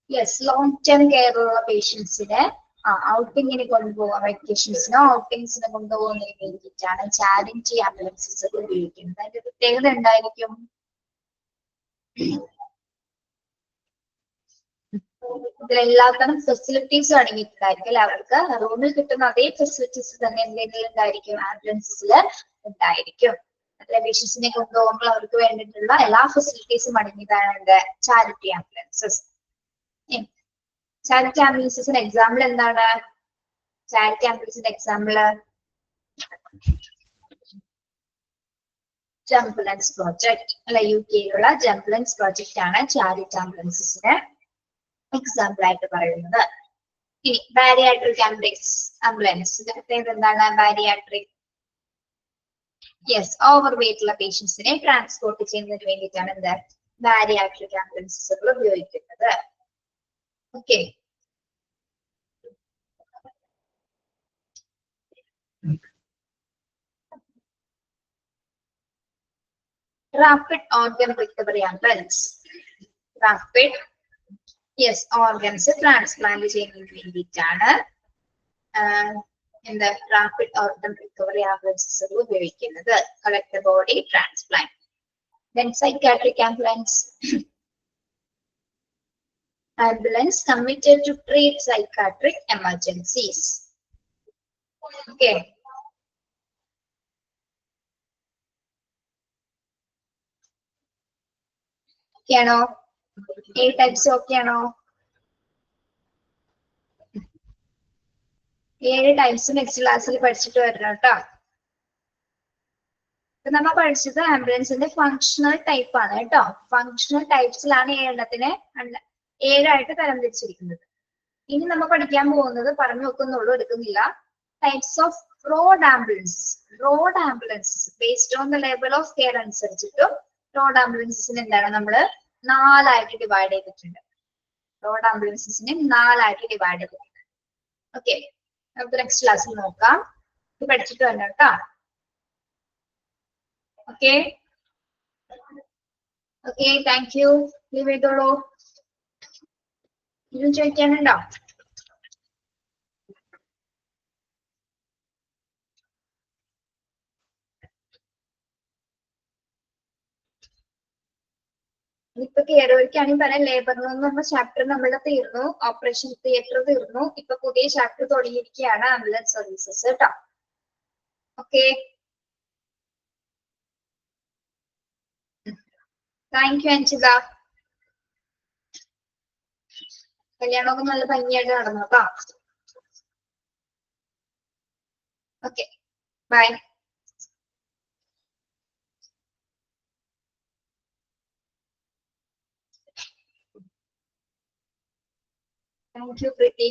yes, long term care ഉള്ള പേഷ്യൻസിനെ ഔട്ടിങ്ങിന് കൊണ്ടുപോകാൻ, വെക്കേഷൻസിനോ ഔട്ടിങ്സിന് കൊണ്ടുപോകുന്നതിന് വേണ്ടിയിട്ടാണ് ചാരിറ്റി ആംബുലൻസസ് ഉപയോഗിക്കുന്നത്. അതിന്റെ പ്രത്യേകത എന്തായിരിക്കും? ഇതിലെല്ലാത്തരം ഫെസിലിറ്റീസും അടങ്ങിയിട്ടുണ്ടായിരിക്കും അല്ലെ. അവർക്ക് റൂമിൽ കിട്ടുന്ന അതേ ഫെസിലിറ്റീസ് തന്നെ എന്തെങ്കിലും ഉണ്ടായിരിക്കും ആംബുലൻസിൽ ഉണ്ടായിരിക്കും. അതിലെ പേഷ്യൻസിനെ കൊണ്ടുപോകുമ്പോൾ അവർക്ക് വേണ്ടിയിട്ടുള്ള എല്ലാ ഫെസിലിറ്റീസും അടങ്ങിയതാണ് എന്ത് ചാരിറ്റി ആംബുലൻസസ്. ചാരിറ്റി ആംബുലൻസസിന്റെ എക്സാമ്പിൾ എന്താണ്? ചാരിറ്റി ആംബുലൻസിന്റെ എക്സാമ്പിൾ ജംബുലൻസ് പ്രോജക്ട് അല്ലെ. UK-യിലുള്ള ജംബുലൻസ് പ്രോജക്റ്റ് ആണ് ചാരിറ്റി ആംബുലൻസസിന് എക്സാമ്പിൾ ആയിട്ട് പറയുന്നത്. ഇനി ബാരിയാട്രിക് ആംബുലൻസ് എന്താണ്? ബാരിയാട്രിക് യെസ്, ഓവർ വെയിറ്റ് ഉള്ള പേഷ്യൻസിനെ ട്രാൻസ്പോർട്ട് ചെയ്യുന്നതിന് വേണ്ടിയിട്ടാണ് എന്ത് ബാരിയാട്രിക് ആംബുലൻസുകൾ ഉപയോഗിക്കുന്നത്. Okay, rapid organ recovery ambulance. Rapid yes, organs transplant ചെയ്യുന്നതിന് വേണ്ടിയിട്ടാണ് എന്താ റാപ്പിഡ് ഓർഗൻ റിക്കവറി ആംബുലൻസസ് ഉപയോഗിക്കുന്നത്. Collect body transplant. Then psychiatric ambulance. Ambulance committed to treat psychiatric emergencies. Okay. Okay ആണോ? 8 types okay ആണോ? 7 types നെക്സ്റ്റ് ക്ലാസ്സിൽ പഠിച്ചിട്ട് വരണം കേട്ടോ. നമ്മൾ പഠിച്ചത് ആംബുലൻസിന്റെ ഫങ്ഷണൽ ടൈപ്പ് ആണ് കേട്ടോ. ഫങ്ഷണൽ ടൈപ്സിലാണ് 7 തരംതിരിച്ചിരിക്കുന്നത്. ഇനി നമ്മൾ പഠിക്കാൻ പോകുന്നത് പറഞ്ഞു വെക്കുന്നുള്ളൂ, എടുക്കുന്നില്ല. Types of road ambulance. Road ambulances based on the level of care അനുസരിച്ചിട്ടും റോഡ് ആംബുലൻസസിന് എന്താണ് നമ്മൾ 4 ഡിവൈഡ് ചെയ്തിട്ടുണ്ട്. റോഡ് ആംബുലൻസസിനെ 4 ഡിവൈഡ് ചെയ്തിട്ടുണ്ട്. ഓക്കെ, നമുക്ക് നെക്സ്റ്റ് ക്ലാസ്സിൽ നോക്കാം. ഇത് പഠിച്ചിട്ട് വരണം കേട്ടോ. Okay okay, thank you. Leave ചെയ്തോളൂ. ഇതും ചോദിക്കാനുണ്ടോ? ഇപ്പൊ കേരളക്കാണെങ്കിൽ പറയാം ലേബർ എന്ന് പറഞ്ഞ ചാപ്റ്റർ നമ്മളുടെ തീർന്നു, ഓപ്പറേഷൻ തിയേറ്റർ തീർന്നു. ഇപ്പൊ പുതിയ ചാപ്റ്റർ തുടങ്ങിയിരിക്കുകയാണ് ആംബുലൻസ് സർവീസസ് കേട്ടോ. Okay, thank you Anjitha. കല്യാണമൊക്കെ നല്ല ഭംഗിയായിട്ട് നടന്നു കേട്ടോ. Okay, bye. Thank you Preethi.